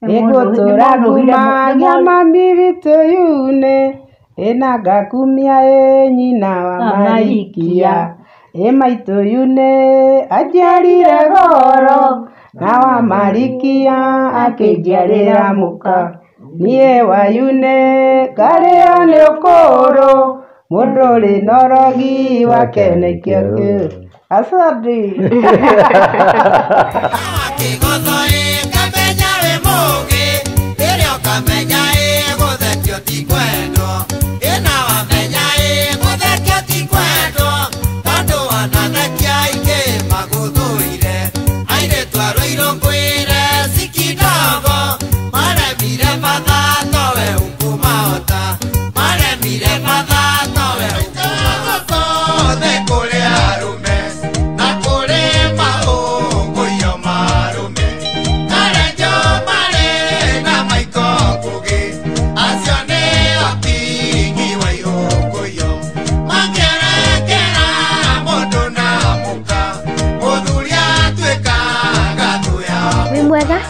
Egotora kumanya mamiritu yune enaga kumia nyina wa marikia emaitu yune ajarire goro na wa marikia akijarira muka nie wa yune kario ni ukoro mudori norogi wake nekio asante.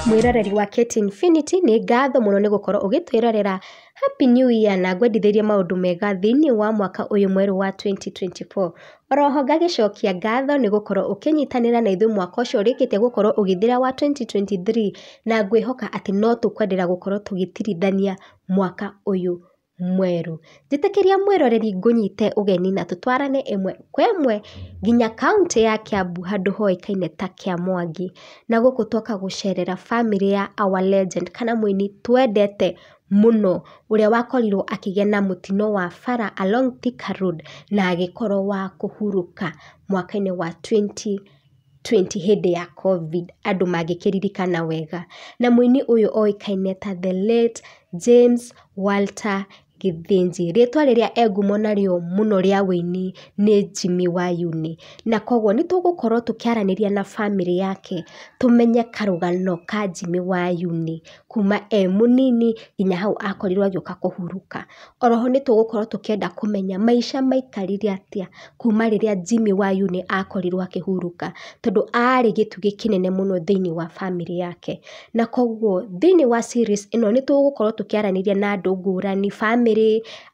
Mwiroreri wa Kate Infinity ni ngatho muno ni gukorwo ugitwirorera. Happy New Year na ngwendithĩrie maundu mega thĩinĩ wa mwaka uyu mweru wa 2024. Oroho ngagicokia ngatho ni gukorwo ukinyitanira na ithuĩ mwaka ucio urikite gukorwo ugithira wa 2023 na ngwihoka ati no tukwendera gukorwo tugitirithania mwaka uyu mweru. Njitikiria mwiroreri ngunyite ugeni na tutwarane imwe kwa imwe nginya kaunti ya Kiambu handu hoikaine ta Kiamwangi na guku twoka gucerera family ya our legend kana muini twendete muno uria wakorirwo akigena mutino wa bara along Thika Road na agikorwo wa kuhuruka mwaka-ini wa 2020 hindi ya COVID andu magikiririkana wega na muini uyu oikaine ta the late James Walter Githinji. Ritwa riria engumo nario muno ria wini ni Jimmy Wayuni na koguo ni tugukorwo tukiaraniria na family yake tumenye karugano ka Jimmy Wayuni kuma munini nginya hau akorirwo agioka kuhuruka. Oroho ni tugukorwo tukienda kumenya maisha maikarire atia kuma riria Jimmy Wayuni akorirwo akihuruka tondu ari gitugi kinene muno thiini wa family yake na koguo thiini wa series ino ni tugukorwo tukiaraniria na andu ngurani family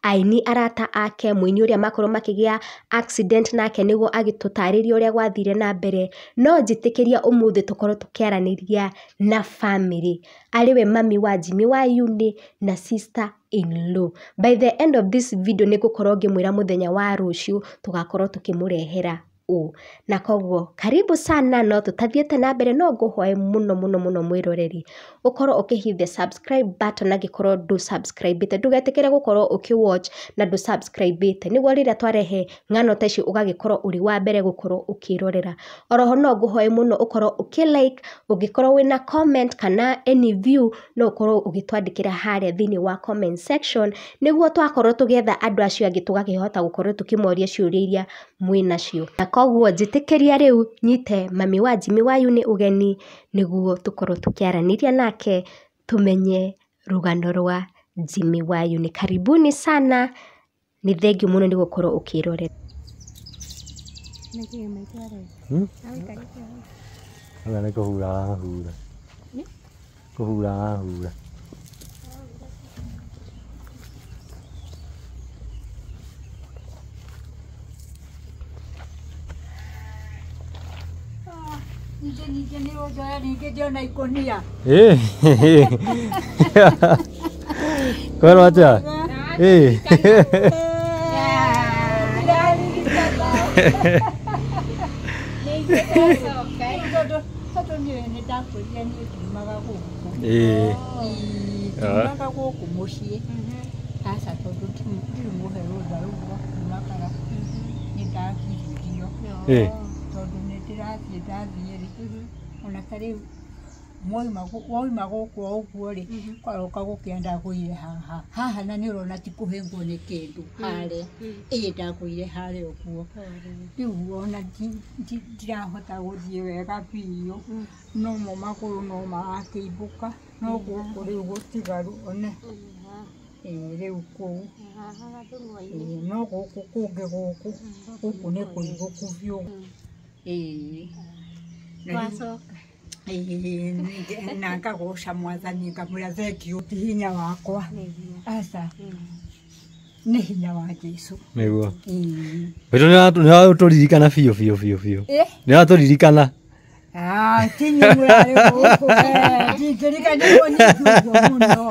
aini arata ake muini uria makorwo makigia accident nake niguo agitutariria uria gwathire na mbere no njitikiria umuthi tukorwo tukiaraniria na family ariwe mami wa Jimmy Wayuni na sister in law. By the end of this video nigukorwo ngimwira muthenya wa ruciu tugakorwo tukimurehera na koguo karibu sana no tutathiete na mbere no nguhoe muno mwiroreri ukorwo ukihithe subscribe button agikorwo ndu subscribe te ndugetikire gukorwo ukiwatch na ndu subscribe te niguo riria twarehe ng'ano ta ici ugagikorwo uri wa mbere gukorwo ukirorera. Oroho no nguhoe muno ukorwo ukilike ugikorwo wina comment kana any view no ukorwo ugitwandikira haria thiini wa comment section niguo twakorwo tugetha andu acio angi tugakihota gukorwo tukimoria ciuria iria mwinacio. Koguo njitikiria riu nyite mami wa Jimmy Wayuni ugeni niguo tukorwo tukiaraniria nake tumenye rugano rwa Jimmy Wayuni. Karibuni sana, ni thengiũ muno ni gukorwo ukirorera. Ni kuhura hura Nije ni roja ni jona ikonia. Kwa roja. Moi magoko uguo ri kwaroka gukienda guire haha na ni urona ti kuhengwo ni kindu hare ndakuire hare uguo riu ona ndirahota guthie wega biu no mo maguru no marakeibuka no guku riu gutigaru one riu kuu no guku kungi guku ni kuiguku biu Wacoka na ngagoca mwathani ngamwĩra thengio ti hinya wakwa aca nĩ hinya wa Jesu nĩguo wĩtũ nĩratũririkana biũ nĩratũririkana tinye mũrarĩ gũkũ ndingĩriganĩrwo nĩ njuguo mũno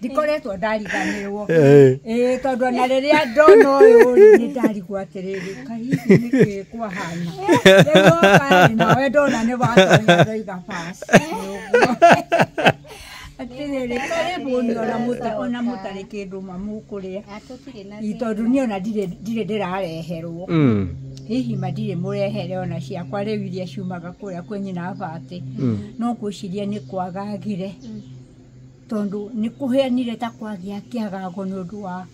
ndikoretwo ndariganĩrwo tondũ ona rĩrĩa ndona ũyũ nĩ ndarigwo atĩrĩrĩ kahihi nĩkĩ kwahana rĩu oka nawe ndona nĩ watonya ndoiga pasi atĩrĩrĩ karĩbũ nĩ ona mũtarĩ kĩndũ mamũkũrĩa tondũ niĩ ona ndirĩ ndĩrareherwo hihi madirĩ mũrehere ona ciakwa rĩu iria ciumaga kũrĩa kwĩ nyina Batĩ no ngwĩciria nĩ kwagagire tondũ nĩ kũheanire ta kwagĩa kĩagago nĩ ũndũ wa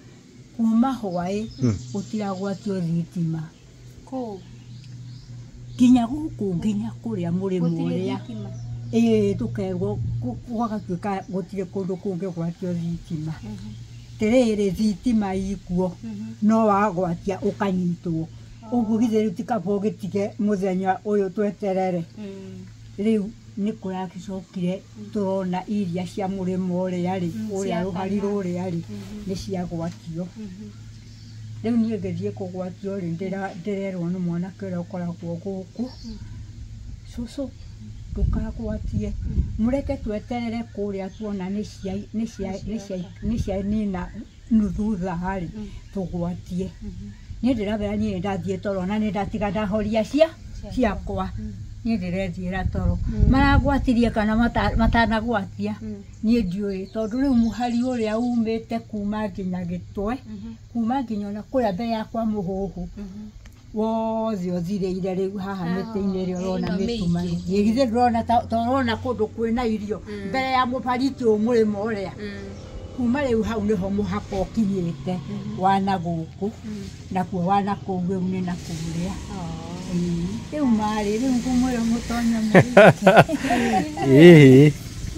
kuma hwaĩ gũtiragwatio thitima nginya gũkũ nginya kũrĩa mũrĩmo ũrĩa tũkerwo gwagatuĩka gũtirĩ kũndũ kũngĩgwatio thitima tĩrĩrĩ thitima ikuo no wagwatia ũkanyitwo ũguo githĩ rĩu tikaba ũgĩtige mũthenya ũyũ tweterere rĩu nĩ kũragĩcokire tũrona iria cia mũrĩmo ũrĩa rĩ ũrĩa rũhari rũrĩa rĩ nĩ ciagwatio rĩu niĩ ngĩthiĩ kũgwatio rĩ ndĩrerwo nĩ mwanake ũrĩa ũkoragwo gũkũ cũcũ ndũkagwatie mũreke tweterere kũrĩa tuona nĩ cianina nuthu thaa rĩ tũgwatie niĩ ndĩramera niĩ ndathiĩ toro na nĩ ndatiga ndahoria ciakwa niĩ ndĩrethiĩra toro maragwatirie kana matanagwatia niĩ ndiũĩ tondũ rĩu mũhari ũrĩa umĩte kuma nginya Gĩtwe kuma nginya ona kũrĩa mbere yakwa Mũhũhũ wothe ũthirĩire rĩu haha mĩtĩ-inĩ ĩrĩa ũrona mĩtuma githĩ ndũrona torona kũndũ kwĩna irio mbere ya mũbariti mũrĩmo ũrĩa kuma rĩu hau nĩho mũhaka ũkinyĩte wana gũkũ nakuo wana kũu rĩu nĩ na kũrĩa rĩu marĩ rĩu ngũmwĩra mũtonya mũrĩke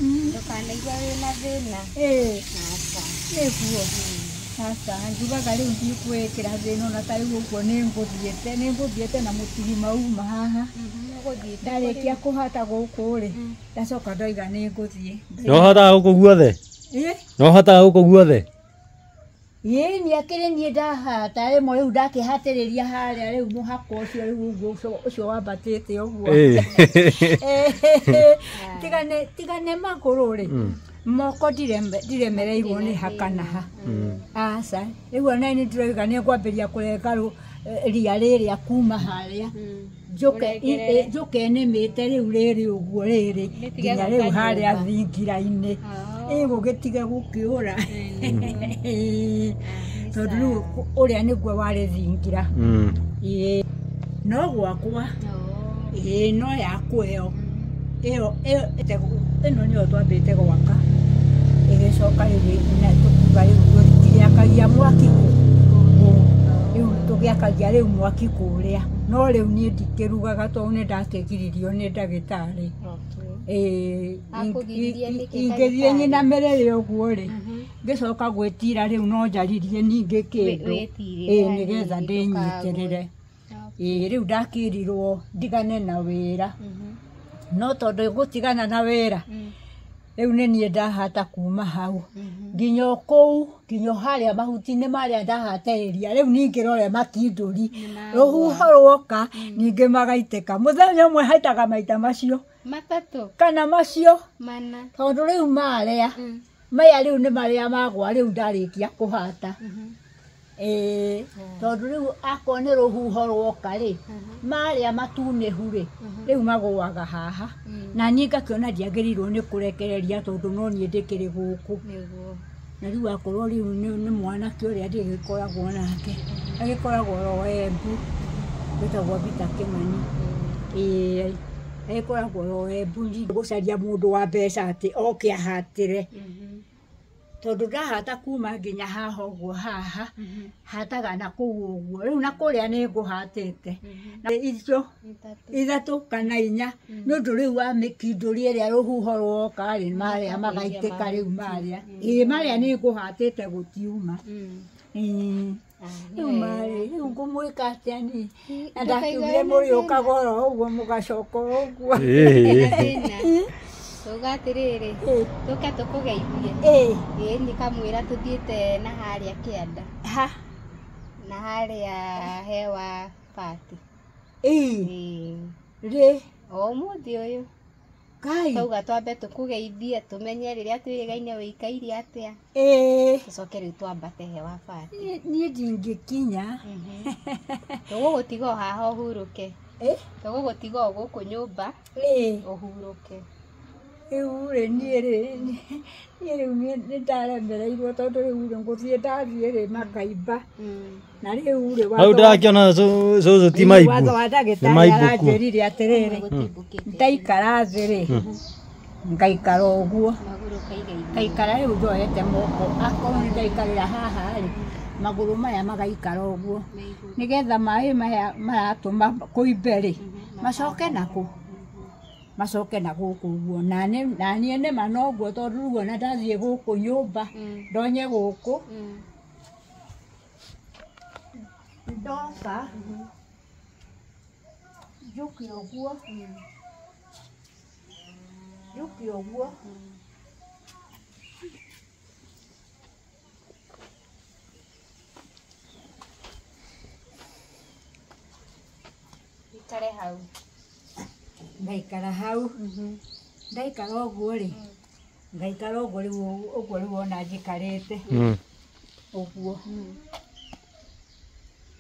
ndũkanaigua wĩna thĩna nĩguo sasa njugaga rĩu ndikwĩkĩra thĩna ona ta rĩu ũguo nĩ ngũthiĩte na mũtigi mauma haha ndarĩkia kũhata gũkũ rĩ ndacoka ndoiga nĩ ngũthiĩ no hotaga gũkũ guothe no hotaga gũkũ guothe nĩ akĩrĩ niĩ ndahata rĩmwe rĩu ndakĩhatĩrĩria harĩa rĩu mũhaka ũcio rĩu ũcio wambatĩte ũguo tigane magũrũ rĩ moko ndiremereirwo nĩ hakanaha aca rĩu ona nĩ ndĩroiga nĩ ngwambĩria kũrenga ria rĩrĩa kuma harĩa njũke nĩmĩte rĩu rĩrĩ ũguo rĩrĩ nginya rĩu harĩa thingira-inĩ gũgĩtige gũkĩũra tondũ rĩu ũrĩa nĩguo warĩ thingira no gwakwa no yakwa ĩno nĩyo twambĩte gwaka ĩgĩcoka tũkiuga rĩu tũgĩakagia mwaki rĩu tũgĩakagia rĩu mwaki kũrĩa no rĩu niĩ ndikĩrugaga tondũ nĩ ndakĩgiririo nĩ ndagĩtarĩ ingĩthiĩ nyinamĩrĩre ũguo rĩ ngĩcoka gwĩtira rĩu no njaririe ningĩ kĩndũ nĩgetha ndĩnyitĩrĩre rĩu ndakĩrirwo ndigane na wĩra no tondũ gũtigana na wĩra rĩu nĩ niĩ ndahata kuma hau nginya kũu nginya harĩa mahuti-inĩ marĩa ndahatĩrĩria rĩu ningĩ rore makindũri rũhuho rwoka ningĩ magaitĩka mũthenya ũmwe haitaga maita macio matatũ kana macio mana tondũ rĩu marĩa maya rĩu nĩ marĩa magwa rĩu ndarĩkia kũhata tondũ rĩu akorwo nĩ rũhuho rwoka rĩ marĩa matunĩhu rĩ rĩu magũaga haha na niĩ ngakĩona ndiagĩrĩirwo nĩ kũrekereria tondũ no niĩ ndĩkĩrĩ gũkũ na rĩu akorwo rĩu nĩ mwanake ũrĩa ndĩgĩkoragwo nake agĩkoragwo ro Embu wĩtagwo Peter Kĩmani agĩkoragwo ro Embu gũcaria mũndũ wa mbeca atĩ oke ahatĩre tondũ ndahata kuma nginya haha ũguo haha hataga na kũu ũguo rĩu na kũrĩa nĩ ngũhatĩte na icio ithatũ kana inya nĩ ũndũ rĩu wa mĩkindũri ĩrĩa rũhuho rwoka rĩ marĩa magaitĩka rĩu marĩa marĩa nĩ ngũhatĩte gũtiuma Mari, ngumwika atia ni. Ndakiugire muri ukagora uguo mugacoka uguo. Tugatiriri. Tuka tukugeithie. Ni kamwira tuthiite na haria kianda. Ha. Na haria hewa party. Ri. O muthi uyu. Kai. Tauga twambe tukugeithie tumenye riria twirigaine wikaire atia. Tucoke riu twambate hewa party. Ni ndingikinya. Tugugutiga haha uhuruke. Tugugutiga guku nyumba. Uhuruke. Ure ni ndaremereirwo tondu riu nguthie ndathiĩ makaiba na riu ri au ndakiona cucu ti maibu watho wa ndagĩtarĩ aranjĩrire atĩrĩrĩ ndaikara thĩ rĩ ngaikara ũguo ngaikara rĩu njoete moko akorwo nĩ ndaikarĩra haha rĩ magũrũ maya magaikara ũguo nĩgetha maĩ maya maratũma kũimbe rĩ macoke nakũ macoke na guku guo na niĩ nĩma noguo tondũ rĩu ona ndathiĩ gũkũ nyũmba ndonye gũkũ ndoka njuke ũguo ikare hau ngaikara hau ndaikara ũguo rĩ ngaikara ũguo rĩu ona njikarĩte ũguo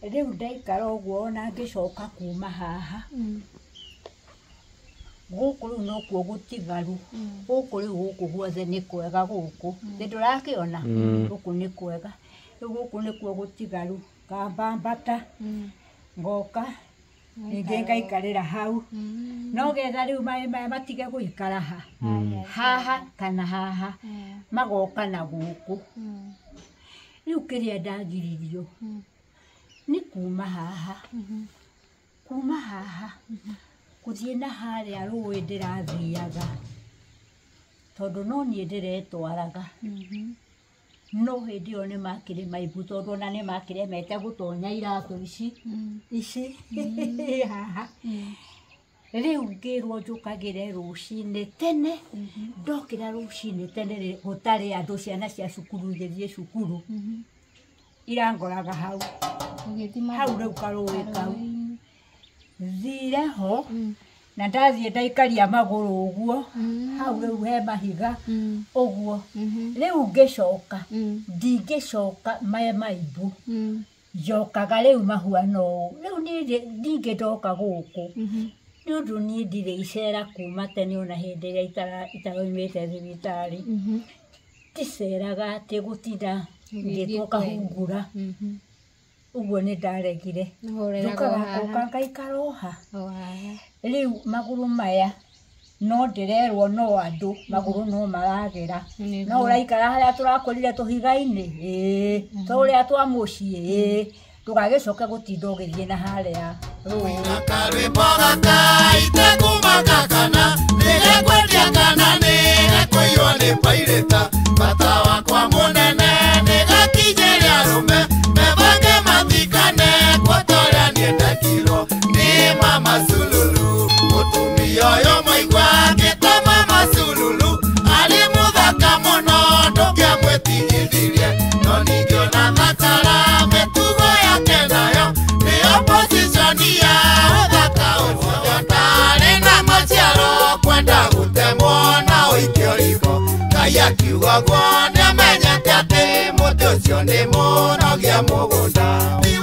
rĩu ndaikara ũguo ona ngĩcoka kuma haha gũkũ rĩu nokuo gũtigaru gũkũ rĩu gũkũ guothe nĩ kwega gũkũ nĩndũrakĩona gũkũ nĩ kwega rĩu gũkũ nĩkuo gũtigaru ngamba mbata ngoka ningĩ ngaikarĩra hau no getha rĩu maĩ maya matige gũikara haha kana haha magoka na gũkũ rĩu kĩrĩa ndagiririo nĩ kuma haha gũthiĩ na harĩa rũĩ ndĩrathiaga tondũ no niĩ ndĩretwaraga no hĩndĩ ĩyo nĩ makĩrĩ maibu tondũ ona nĩ makĩremete gũtonya iratũ ici haha rĩu ngĩrwo njũkagĩre rũcinĩ tene ndokĩra rũcinĩ tene gũtarĩ andũ ciana cia cukuru igĩthiĩ cukuru irangoraga hau rĩu karũĩ kau thire ho na ndathiĩ ndaikaria magũrũ ũguo hau rĩu he mahiga ũguo rĩu ngĩcoka ndingĩcoka maya maibu njokaga rĩu mahuana ũũ rĩu ningĩ ndoka gũkũ nĩ ũndũ niĩ ndirĩ icera kuma tene ona hĩndĩ ĩrĩa itaroimĩte thibitarĩ ndiceraga atĩ gũtinda ngĩtwo Kahungura ũguo nĩ ndaregire njokaga ngaikara o ha rĩu magũrũ maya no ndĩrerwo no andũ magũrũ no maragera no ũraikara harĩa tũrakũrire tũhiga-inĩ to ũrĩa twa mũciĩ ndũgagĩcoke gũtinda ũgĩthiĩ na harĩa rũĩ karwĩmbo gaka itekũmaka kana nĩgekwendia kana nĩgekũiywo nĩ pairĩta bata wakwa mũnene nĩgakinyĩria arũme mebange mathikane gwatorĩa niĩ ndekirwo nĩ mama Sululu mũtumia ũyũ mũigua ngĩta mama Sululu arĩ mũthaka mũno ndũngĩamwĩtigithirie no ningĩ ona thakara mĩtugo yake nayo nĩ opposition ya ũthaka ũcio ndarĩ na maciaro kwenda gũtemwo na ũikio riko Ngai akiuga guo nĩamenyete atĩ mũtĩ ũcio nĩ mũnogia mũgũnda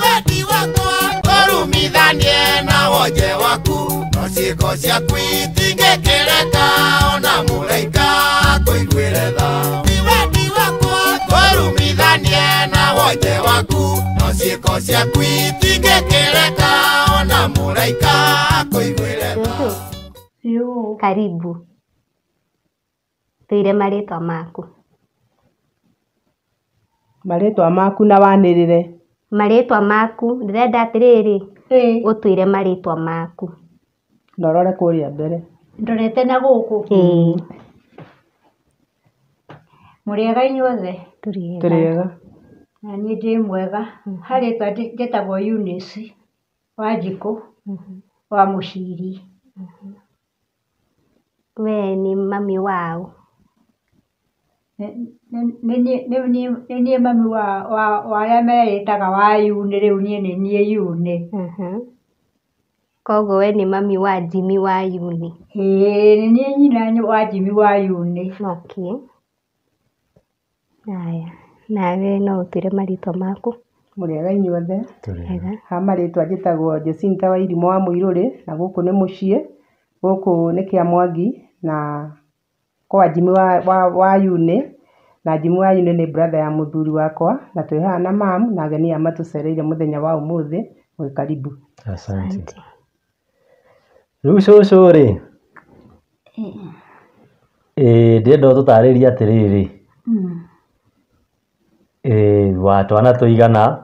wendi wakwa ũrumithanie na wonje waku no ciĩko ciaku itingĩkĩreka ona mũraika akũiguĩre tha wendi wakwa ũrumithanie na wonje waku no ciĩko ciaku itingĩkĩreka ona mũraika akũiguĩre tha Karibu tuire marĩtwa maku na wanĩrĩre marĩtwa maku ndĩrenda atĩrĩrĩ ũtwĩre marĩtwa maku ndorore kũrĩa mbere ndorete na gũkũ mũrĩega inyuothe tũrĩega Na niĩ ndĩ mwega. Harĩtwa njĩtagwo Eunice Wanjikũ wa Mũciri. We nĩ mami wao? Nĩ niĩ mami wa arĩa merĩtaga wa Yune, rĩu niĩ nĩ niĩ Yune. Koguo we nĩ mami wa Jimmy wa Yune? Ĩĩ nĩ niĩ nyina wa Jimmy wa Yune. Okay. Haya, nawe no ũtwĩre marĩtwa maku? Mũrĩega inyuothe? Wega. Ha marĩtwa njĩtagwo Jacinta wa Irimũ wa Mũirũrĩ, na gũkũ nĩ mũciĩ, gũkũ nĩ kĩa Mwangi, na kwa Jimmy wa Yune, na Jimmy wa Yune nĩ brother ya mũthuri wakwa, na twĩ haha na mamu, na ageni aya matũcereire mũthenya wa ũmũthĩ, mwĩ karibu. Asante. Rĩu cũcũ rĩ, ndĩrenda ũtũtarĩrie atĩrĩrĩ, wa twana tũigana?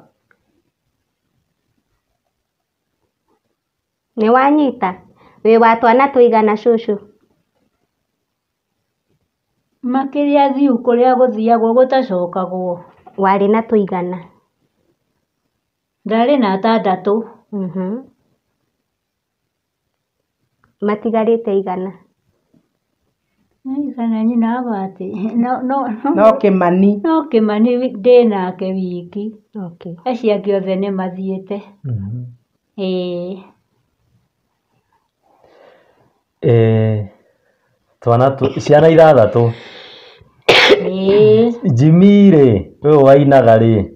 Nĩ wanyita? Wĩ wa twana tũigana cũcũ? Makĩria thiũ kũrĩa gũthiagwo gũtacokagwo. Warĩ na tũigana? Ndarĩ na 6. Matigarĩte igana? Igana nyina abati. No Kĩmani. No Kĩmani ndĩ nake wiki. Okay. Acio angĩ othe nĩ mathiĩte. Twana ciana 6. Jimmy rĩ, ũyũ wainaga rĩ,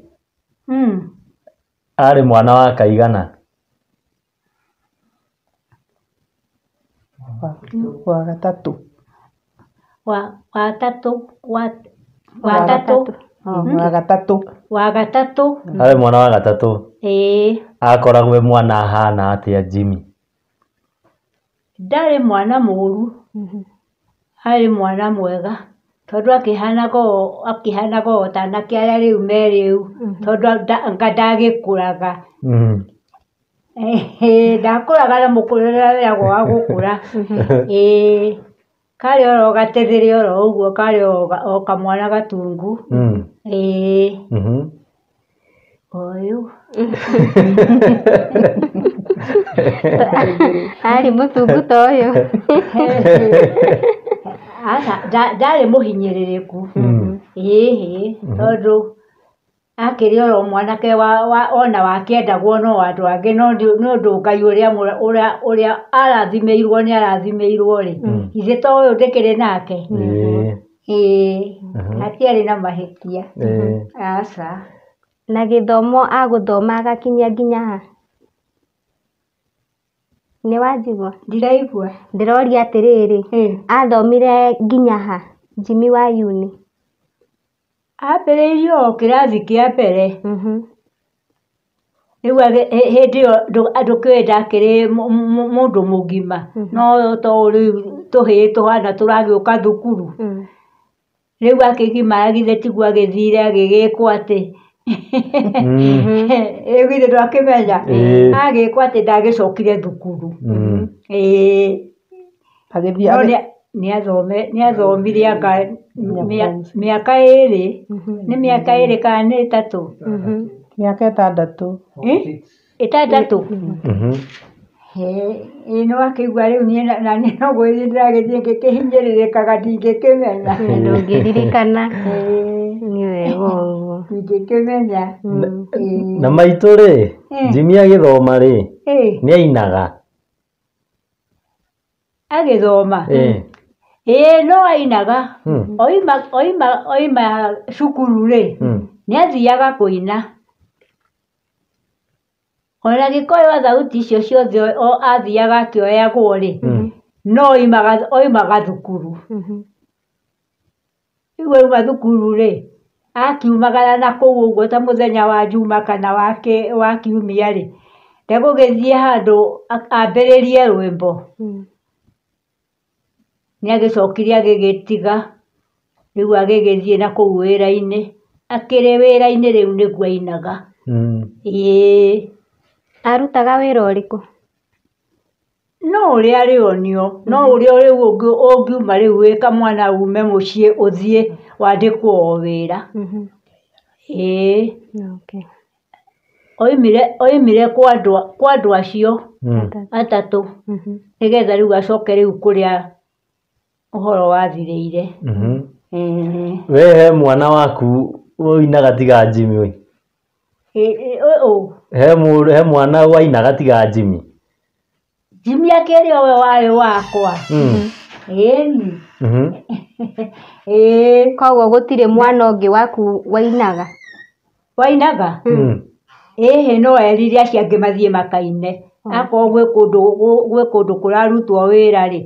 arĩ mwana wa kaigana? Wa gatatũ. Wa gatatũ. Wa gatatũ. Arĩ mwana wa gatatũ? Akoragwo e mwana ahana atĩa Jimmy? Ndarĩ mwana mũru. Arĩ mwana mwega. Tondũ akĩhanaga o ta anake arĩa rĩu me rĩu. Tondũ anga ndagĩkũraga. Ndakũraga na mũkũrĩre wĩragwo wa gũkũra. Karĩ oro gatethĩre oro ũguo, karĩ o kamwana gatungu. Ũyũ. Arĩ mũtungu ta ũyũ? Ndarĩ mũhinyĩrĩrĩku. Tondũ akĩrĩ oro mwanake ona wakĩendagwo no andũ angĩ, no ũndũ Ngai ũrĩa arathimĩirwo nĩ arathimĩirwo rĩ. Githĩ to ũyũ ndĩkĩrĩ nake? Hatiarĩ na mahĩtia. Aca. Na gĩthomo agũthoma agakinyia nginya ha? Nĩ wanjigua? Ndiraigua. Ndĩroria atĩrĩrĩ, athomire nginya ha Jimmy wa Yune? Ambĩrĩirie o kĩrathi kĩa mbere. Rĩu hĩndĩ ĩyo ndũkĩũĩ ndakĩrĩ mũndũ mũgima. No to rĩu tũhĩĩ tũhana tũragĩũka thukuru. Rĩu akĩgimara githĩ tiguo agĩthire agĩgĩkwo atĩ. Rĩu githĩ ndwakĩmenya? Agĩkwo atĩ ndagĩcokire thukuru. Nĩathomire anga mĩaka 2. Nĩ mĩaka 2 kana nĩ 3? Mĩaka 6. 6? Nĩ wakĩigua rĩu niĩ na niĩ no gwĩthiĩ ndĩragĩthiĩ ngĩkĩhinyĩrĩrĩkaga ndingĩkĩmenya. Ndũngĩririkana? Nĩ wega ũguo. Ndingĩkĩmenya. Na maitũ rĩ, Jimmy agĩthoma rĩ, nĩ ainaga? Agĩthoma? No ainaga. Oima cukuru rĩ, nĩ athiaga kũina. Ona gĩkoywo thauti icio ciothe athiaga akĩoyagwo rĩ, no oimaga thukuru. Rĩu auma thukuru rĩ, akiumagara na kũu ũguo ta mũthenya wa Juma kana wa Kiumia rĩ, ndegũgĩthiĩ handũ ambĩrĩrie rwĩmbo. Nĩ agĩcokire agĩgĩtiga. Rĩu agĩgĩthiĩ na kũu wĩra-inĩ. Akĩrĩ wĩra-inĩ rĩu nĩguo ainaga. Arutaga wĩra ũrĩkũ? No ũrĩa arĩonio, no ũrĩa rĩu ũngiuma rĩu wĩ kamwana ume mũciĩ ũthiĩ wandĩkwo o wĩra. Okay. Oimire kwa andũ acio atatũ nĩgetha rĩu acoke rĩu kũrĩa ũhoro wathirĩire. We he mwana waku woinaga tiga Jimmy we? He mwana wainaga tiga Jimmy? Jimmy akĩrĩ owe warĩ wakwa. Ĩni. Koguo gũtirĩ mwana ũngĩ waku wainaga? Wainaga? No erire acio angĩ mathiĩ makaine. Akorwo gwĩ kũndũ kũrarutwo wĩra rĩ,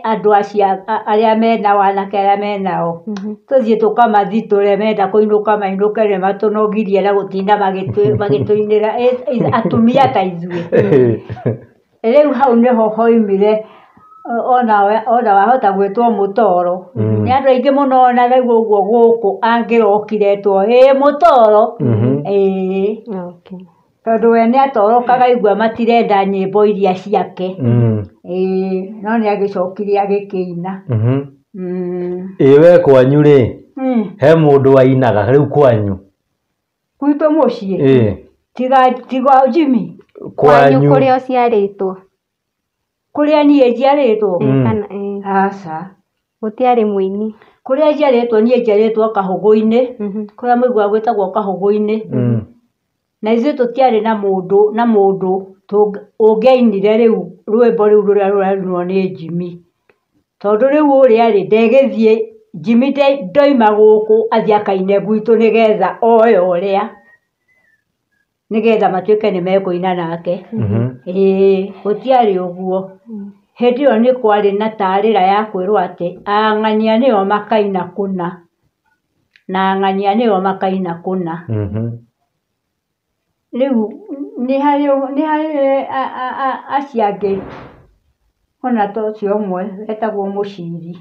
andũ acio arĩa menao, anake arĩa menao, tũthiĩ tũkamathitũre, menda kũinũka mainũke nĩ matũnogirie na gũtinda magĩtũinĩra atumia ta ithuĩ. Rĩu hau nĩho hoimire ona wahota gwĩtwo mũtoro. Nĩ andũ aingĩ mũno ona rĩu ũguo gũkũ angĩrokiretwo mũtoro. Tondũ we nĩ atorokaga igua matirenda nyĩmbo iria ciake. No nĩ agĩcokire agĩkĩina. We kwanyu rĩ, he mũndũ wainaga rĩu kwanyu? Gwitũ mũciĩ? Tiga Jimmy. Kwanyu kũrĩa ũciarĩtwo? Kũrĩa niĩ njiarĩtwo? Aca. Gũtiarĩ mũini? Kũrĩa njiarĩtwo niĩ njiarĩtwo Kahũgũ-inĩ, kũrĩa mũigua gwĩtagwo Kahũgũ-inĩ. Na ithuĩ tũtiarĩ na mũndũ ũngĩainire rĩu rwĩmbo rĩu rũrĩa rũrainwo nĩ Jimmy. Tondũ rĩu ũrĩa rĩ ndegĩthiĩ, Jimmy ndoima gũkũ athiĩ akaine gwitũ nĩgetha oe ũrĩa, nĩgetha matuĩke nĩ mekũina nake. Gũtiarĩ ũguo. Hĩndĩ ĩyo nĩ kwarĩ na taarĩra ya kwĩrwo atĩ ang'ania nĩo makaina kũna, na ang'ania nĩo makaina kũna. Rĩu nĩ harĩ acio angĩ, ona ta ũcio ũmwe wetagwo Mũciri,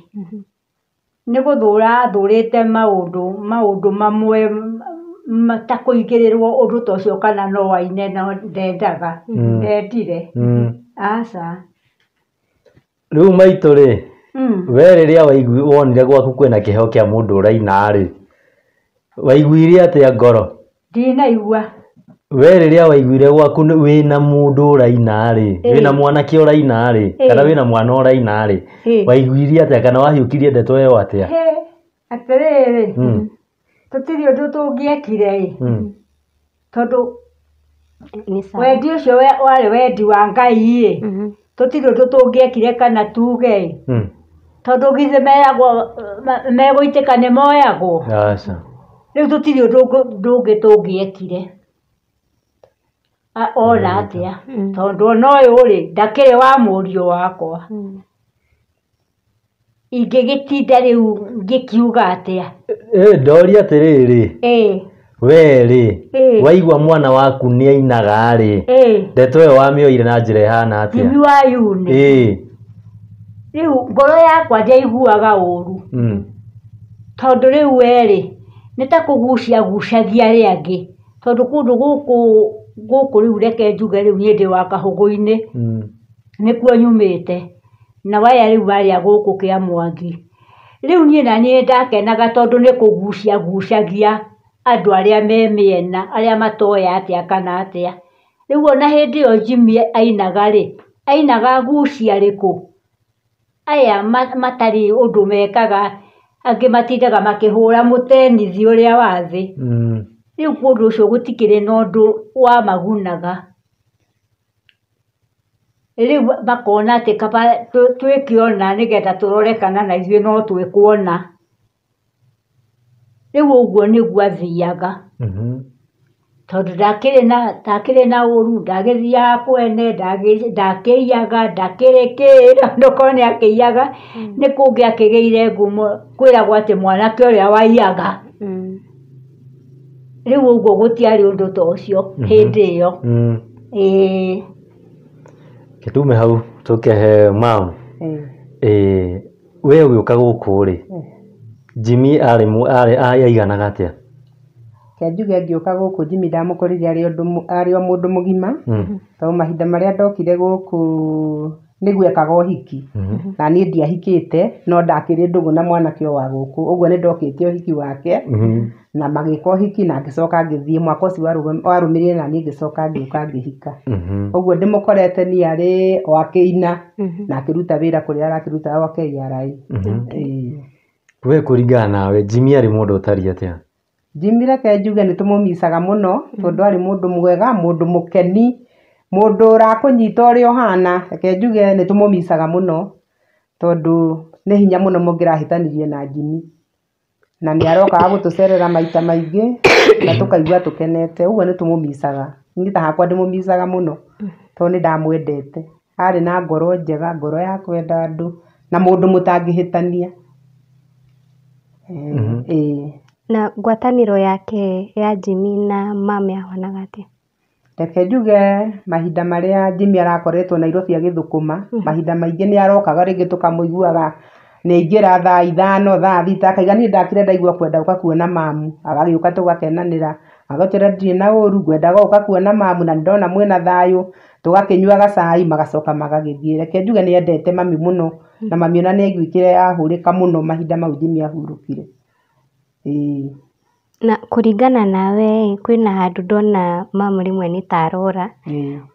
nĩ gũthũra athũrĩte maũndũ mamwe ta kũingĩrĩrwo ũndũ ta ũcio kana no aine no ndendaga, ndendire. Aca. Rĩu maitũ rĩ, we rĩrĩa wonire gwaku kwĩna kĩheo kĩa mũndũ ũraina rĩ, waiguire atĩa ngoro? Ndinaigua. We rĩrĩa waiguire gwaku wĩna mũndũ ũraina rĩ, wĩna mwanake ũraina rĩ, kana wĩna mwana ũraina rĩ, waiguire atĩa kana wahiũkirie ndeto ĩyo atĩa? Atĩrĩrĩ, tũtirĩ ũndũ tũngĩekire tondũ wendi ũcio warĩ wendi wa Ngai tũtirĩ ũndũ tũngĩekire kana tuge tondũ githĩ meragwo megũitĩka nĩ moyagwo. Rĩu tũtirĩ ũndũ ũngĩ tũngĩekire ona atĩa, tondũ ona ũyũ rĩ ndakĩrĩ wa mũriũ wakwa. Ingĩgĩtinda rĩu ngĩkiuga atĩa? Ndoria atĩrĩrĩ, we rĩ, waigua mwana waku nĩ ainaga rĩ, ndeto ĩyo wamĩoire na njĩra ĩhana atĩa? Jimmy wa Yune. Rĩu ngoro yakwa ndiaiguaga ũru, tondũ rĩu we rĩ nĩ ta kũguciagucagia arĩa angĩ, tondũ kũndũ gũkũ rĩu reke njuge rĩu niĩ ndĩ wa Kahũgũ-inĩ, nĩkuo nyumĩte, na aya rĩu marĩa gũkũ kĩa Mwangi. Rĩu niĩ na niĩ ndakenaga tondũ nĩ kũguciagucagia andũ arĩa me mĩena, arĩa matoĩ atĩa kana atĩa. Rĩu ona hĩndĩ ĩyo Jimmy ainaga rĩ, ainaga gucia rĩkũ? Aya matarĩ ũndũ mekaga, angĩ matindaga makĩhũra mũtenithi ũrĩa wa thĩ. Rĩu kũndũ ũcio gũtikĩrĩ na ũndũ wamagunaga. Rĩu makona atĩ kaba twĩkĩona nĩgetha tũrore kana na ithuĩ no twĩkuona. Rĩu ũguo nĩguo athiaga. Tondũ ndakĩrĩ na ũru, ndagĩthiaga kwene, ndakĩiyaga, ndakĩrĩ kĩĩ, ndũkona nĩ akĩiyaga, nĩ kũngĩ akĩgĩire ngumo kwĩragwo atĩ mwanake ũrĩa waiyaga. Rĩu ũguo gũtiarĩ ũndũ ta ũcio hĩndĩ ĩyo. Kĩtume hau tũkehe mam. We ũgĩũka gũkũ rĩ, Jimmy aiganaga atĩa? Kĩanjuge ngĩũka gũkũ Jimmy ndamũkorire arĩ o mũndũ mũgima, tondũ mahinda marĩa ndokire gũkũ nĩguo ekaga ũhiki na niĩ ndiahikĩte no ndakĩrĩ ndũgũ na mwanake wa gũkũ ũguo nĩ ndokĩte ũhiki wake na magĩka ũhiki na ngĩcoka ngĩthiĩ mwaka ũcio warũmĩrĩire na niĩ ngĩcoka ngĩũka ngĩhika ũguo ndĩmũkorete niĩ arĩ o akĩina na akĩruta wĩra kũrĩa arakĩruta wa KRA. We kũringana nawe Jimmy arĩ mũndũ ũtariĩ atĩa? Jimmy reke njuge nĩ tũmũmicaga mũno tondũ arĩ mũndũ mwega, mũndũ mũkeni, mũndũ ũrakũnyita ũrĩa ũhana. Reke njuge nĩ tũmũmicaga mũno tondũ nĩ hinya mũno mũngĩrahĩtanirie na Jimmy na nĩ arokaga gũtũcerera maita maingĩ na tũkaigua tũkenete, ũguo nĩ tũmũmicaga. Niĩ ta hakwa ndĩmũmicaga mũno tondũ nĩ ndamwendete, arĩ na ngoro njega, ngoro ya kwenda andũ na mũndũ mũtangĩhĩtania. Na ngwatanĩro yake ya Jimmy na mama yahanaga atĩa? Reke njuge mahinda marĩa Jimmy arakoretwo Nairobi agĩthũkũma, mahinda maingĩ nĩ arokaga rĩngĩ tũkamũiguaga nĩ aingĩra thaa 5 thaa 6 akaiga niĩ ndakĩrĩ ndaigua kwenda gũka kuona mamu, agagĩũka tũgakenanĩra agotera ndirĩ na ũru ngwendaga gũka kuona mamu na ndona mwĩna thayũ, tũgakĩnyuaga cai magacoka magagĩthiĩ. Reke njuge nĩ endete mami mũno na mami ona nĩ aiguĩkire ahũrĩka mũno mahinda mau Jimmy ahurũkire. Na kũringana nawe kwĩna handũ ndona mamu rĩmwe nĩ ta arora,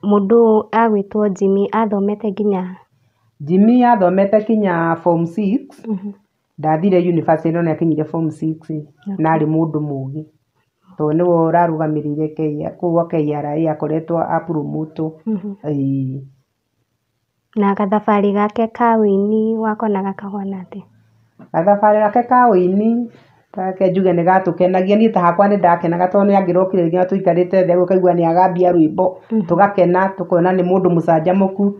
mũndũ agwĩtwo Jimmy athomete nginya? Jimmy athomete kinya form 6 ndathire university no nĩ akinyire form 6 na arĩ mũndũ mũgĩ tondũ nĩwe ũrarũgamĩrĩire kũu KRA akoretwo apromote. Na gathabarĩ gake ka ũini wakonaga kahana atĩa? Gathabarĩ gake ka ũini reke njuge nĩ gatũkenagia, niĩ ta hakwa nĩ ndakenaga tondũ nĩ angĩrokire nginya tũikarĩte thĩ ũkaigua nĩ agambia rwĩmbo tũgakena tũkona nĩ mũndũ mũcanjamũku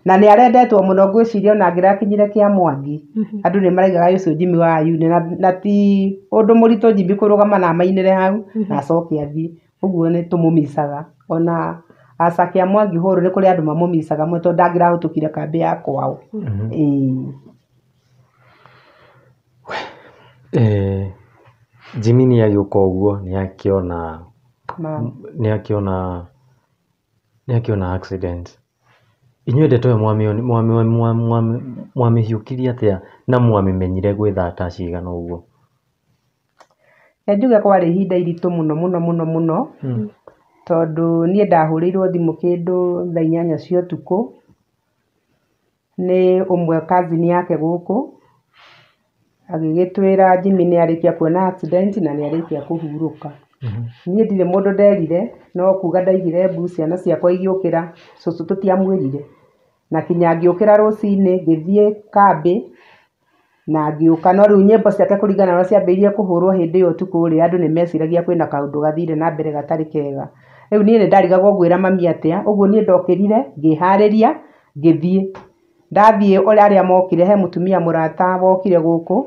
na nĩ arendetwo mũno. Ngwĩciria ona angĩrakinyire kĩa Mwangi andũ nĩ maraigaga ũcio Jimmy wa uni na ti ũndũ mũritũ Jimmy kũrũgama na mainĩre hau na acoke athiĩ, ũguo nĩ tũmũmicaga. Ona aca kĩa Mwangi hũrũ nĩ kũrĩ andũ mamũmicaga mũno tondũ ndangĩrahũtũkire kambĩ ya kwao. Jimmy nĩ agĩũka ũguo nĩ akĩona accident. Inyuĩ ndeto mwamĩhiũkirie atĩa na mwamĩmenyire gwĩ thaa cigana ũguo? Njuge kwarĩ ihinda iritũ mũno mũno mũno mũno tondũ niĩ ndahũrĩirwo thimũ kĩndũ thaa 8 cia ũtukũ nĩ ũmwe cousin yake gũkũ agĩgĩtwĩra Jimmy nĩ arĩkia kuona accident na nĩ arĩkia kũhurũka. Niĩ ndirĩ mũndũ nderire no kuga ndaigire mbu, ciana ciakwa igĩũkĩra, cũcũ tũtiamwĩrire na kinya ngĩũkĩra rũcinĩ ngĩthiĩ kambĩ na ngĩũka. No rĩu nyĩmbo ciake kũringana na ciambĩrĩirie kũhũrwo hĩndĩ ĩyo ũtukũ ũrĩa andũ nĩ meciragia kwĩna kaũndũ gathire na mbere gatarĩ kega. Rĩu niĩ nĩ ndarigagwo ngwĩra mami atĩa, ũguo niĩ ndokĩrire ngĩharĩria ngĩthiĩ. Ndathiĩ arĩa mokire he mũtumia mũrata wokire gũkũ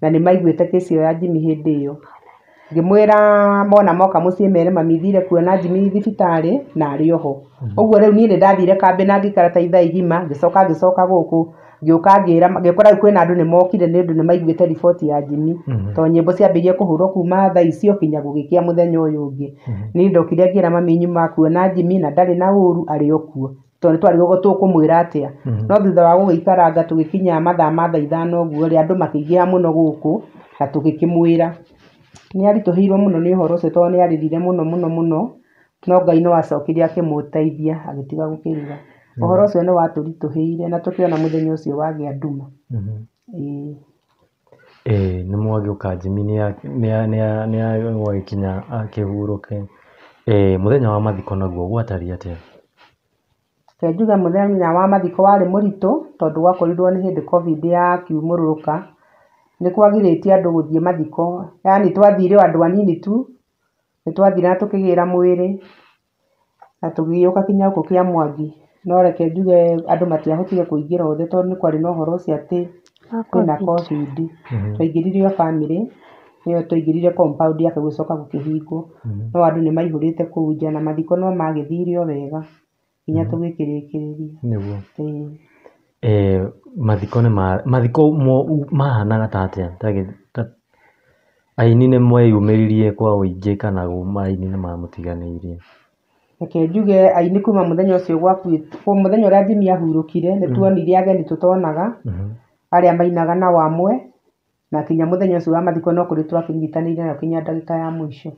na nĩ maiguĩte kesi ĩyo ya Jimmy hĩndĩ ĩyo. Ngĩmwĩra mona moka mũciĩ mere mami thire kuona Jimmy thibitarĩ na arĩ oho. Ũguo rĩu niĩ nĩ ndathire kambĩ na ngĩikara ta ithaa igima ngĩcoka gũkũ ngĩũka ngĩkora kwĩna andũ nĩ mokire nĩ ũndũ nĩ maiguĩte riboti ya Jimmy tondũ nyĩmbo ciambĩrĩirie kũhũrwo kuma thaa icio kinya gũgĩkia mũthenya ũyũ ũngĩ. Niĩ ndokire ngĩra mami nyuma kuona Jimmy na ndarĩ na ũru arĩ o kuo tondũ nĩ twarigagwo tũkũmwĩra atĩa. No thutha wa gũgĩikaranga tũgĩkinya mathaa ma thaa 5 ũguo rĩ andũ makĩingĩha mũno gũkũ na tũgĩkĩmwĩra. Nĩ aritũhĩirwo mũno nĩ ũhoro ũcio tondũ nĩ arĩrire mũno mũno mũno no Ngai no acokire akĩmũteithia agĩtiga gũkĩrĩra. Ũhoro ũcio nĩ watũritũhĩire na tũkĩona mũthenya ũcio wagĩa nduma. Nĩ mwagĩũka Jimmy nĩ agĩkinya akĩhurũke. Mũthenya wa mathiko naguo gwatariĩ atĩa? Njuge mũthenya wa mathiko warĩ mũritũ tondũ gwakorirwo nĩ hĩndĩ COVID yakiumũrũka, nĩ kwagirĩtie andũ gũthiĩ mathiko, yani twathire andũ anini tu, nĩ twathire na tũkĩgĩra mwĩrĩ na tũgĩũka kinya gũkũ kĩa Mwangi. No reke njuge andũ matiahotire kũingĩra othe tondũ nĩ kwarĩ na ũhoro ũcio atĩ kwĩna COVID. Twaingĩrire o family nĩyo twaingĩrire compound yake gũcoka gũkĩhingwo. No andũ nĩ maihũrĩte kũu nja na mathiko no magĩthire o wega nginya tũgĩkĩrĩkĩrĩria. Nĩguo. Mathiko mahanaga ta atĩa? Aini nĩ mweyumĩririe kwa ũingĩ kana aini nĩ mamũtiganĩirie? reke njuge aini kuma mũthenya ũcio gwakuĩte mũthenya ũrĩa Jimmy ahurũkire nĩ tuonire ageni tũtonaga arĩa mainaga na wamwe na kinya mũthenya ũcio wa mathiko no kũrĩ twakĩnyitanĩire na kinya ndagĩka ya mũico.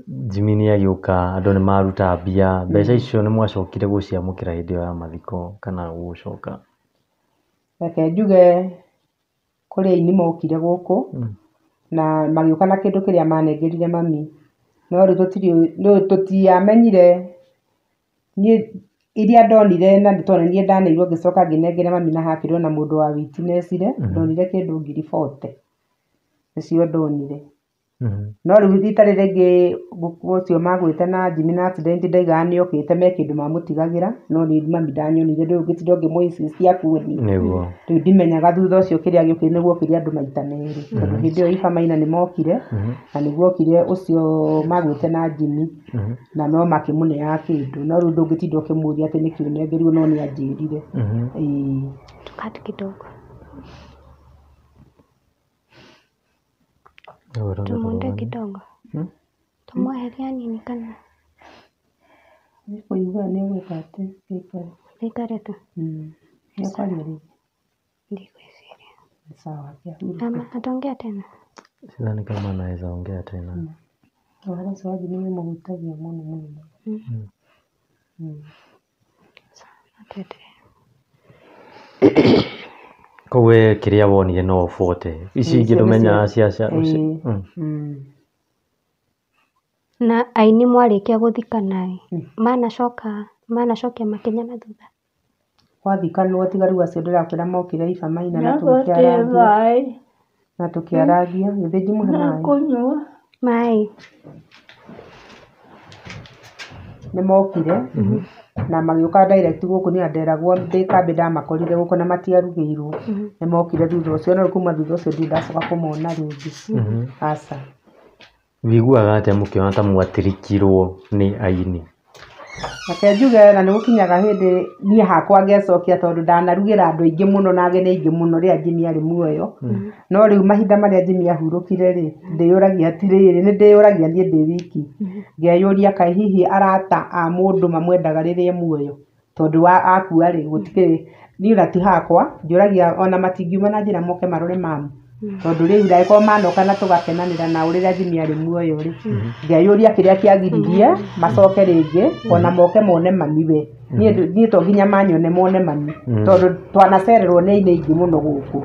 Jimmy nĩ agĩũka andũ nĩ maruta mbia, mbeca icio nĩ mwacokire gũciamũkĩra hĩndĩ ĩyo ya mathiko kana gũcoka? Reke njuge kũrĩ aini mokire gũkũ na magĩũka na kĩndũ kĩrĩa manengerire mami, no rĩu tũtiamenyire iria ndonire na tondũ niĩ ndaneirwo ngĩcoka ngĩnengera mami na hakĩrwo na mũndũ wa witnessire, ndonire kĩndũ ngiri 40 nĩcio ndonire. No rĩu rita rĩrĩ rĩngĩ ũcio magwĩte na Jimmy na accident ndaigaga nĩ okĩte me kĩndũ mamũtigagĩra, no niĩ mami ndanyonire rĩu ngĩtinda ngĩmũ-insist akuoni. Rĩu ndimenyaga thutha ũcio kĩrĩa gĩũkire nĩguo kĩrĩ andũ maita merĩ, tondũ hĩndĩ ĩyo Iba Maina nĩ mokire na nĩguo okire ũcio magwĩte na Jimmy na no makĩmũneaga kĩndũ, no rĩu ndũngĩtinda ũkĩmũria atĩ nĩkĩ ũnengerirwo, no nĩ anjĩrire. Tukati kidogo. Tumuonde kidogo. Tumweheria nini kana? Niko yuga nĩ gwĩka atĩ Ikare tu. Nĩakwaria rĩngĩ. Ndikuisiria. Sawa kia. Ama ataongea tena? Sidhani kama anaweza ongea tena. Wala sawaji mimi mhutaji muno muno. Kowe kĩrĩa wonire no ũbuate ici ingĩ ndũmenyaga cia na aini mwarĩkia gũthikana manacokia makinya na thutha wathikanwo tigaru acio ndĩrakwĩra mokire Iba Maina na tũkĩaragia githĩ njimuhe maĩ nĩ mokire na magĩũka direct gũkũ nĩ anderagwo ndĩkambe ndamakorire gũkũ na matiarugĩirwo nĩ mokire thutha ũcio, no kuma thutha ũcio ndacoka kũmona rĩngĩ. Aca wiguaga atĩa mũkĩona ta mwatirikirwo nĩ aini? Reke njuge na nĩ gũkinyaga hĩndĩ niĩ hakwa ngecokia tondũ ndanarugĩra andũ aingĩ mũno na ageni aingĩ mũno rĩrĩa Jimmy arĩ muoyo, no rĩu mahinda marĩa Jimmy ahurũkire rĩ ndĩyũragia atĩrĩrĩ, nĩ ndĩyũragia niĩ ndĩ wiki ngeyũria kaĩ hihi arata a mũndũ mamwendaga rĩrĩa muoyo, tondũ akua rĩ gũtikĩrĩ niĩ na ti hakwa njũragia ona matingiuma na njĩra moke marore mamu, tondũ rĩu ndagĩkorwo manoka na tũgakenanĩra na ũrĩrĩa Jimmy arĩ muoyo rĩ ngeyũria kĩrĩa kĩagiririe macoke rĩngĩ ona moke mone mami we niĩ to nginya manyone mone mami, tondũ twanacererwo nĩ aini aingĩ mũno gũkũ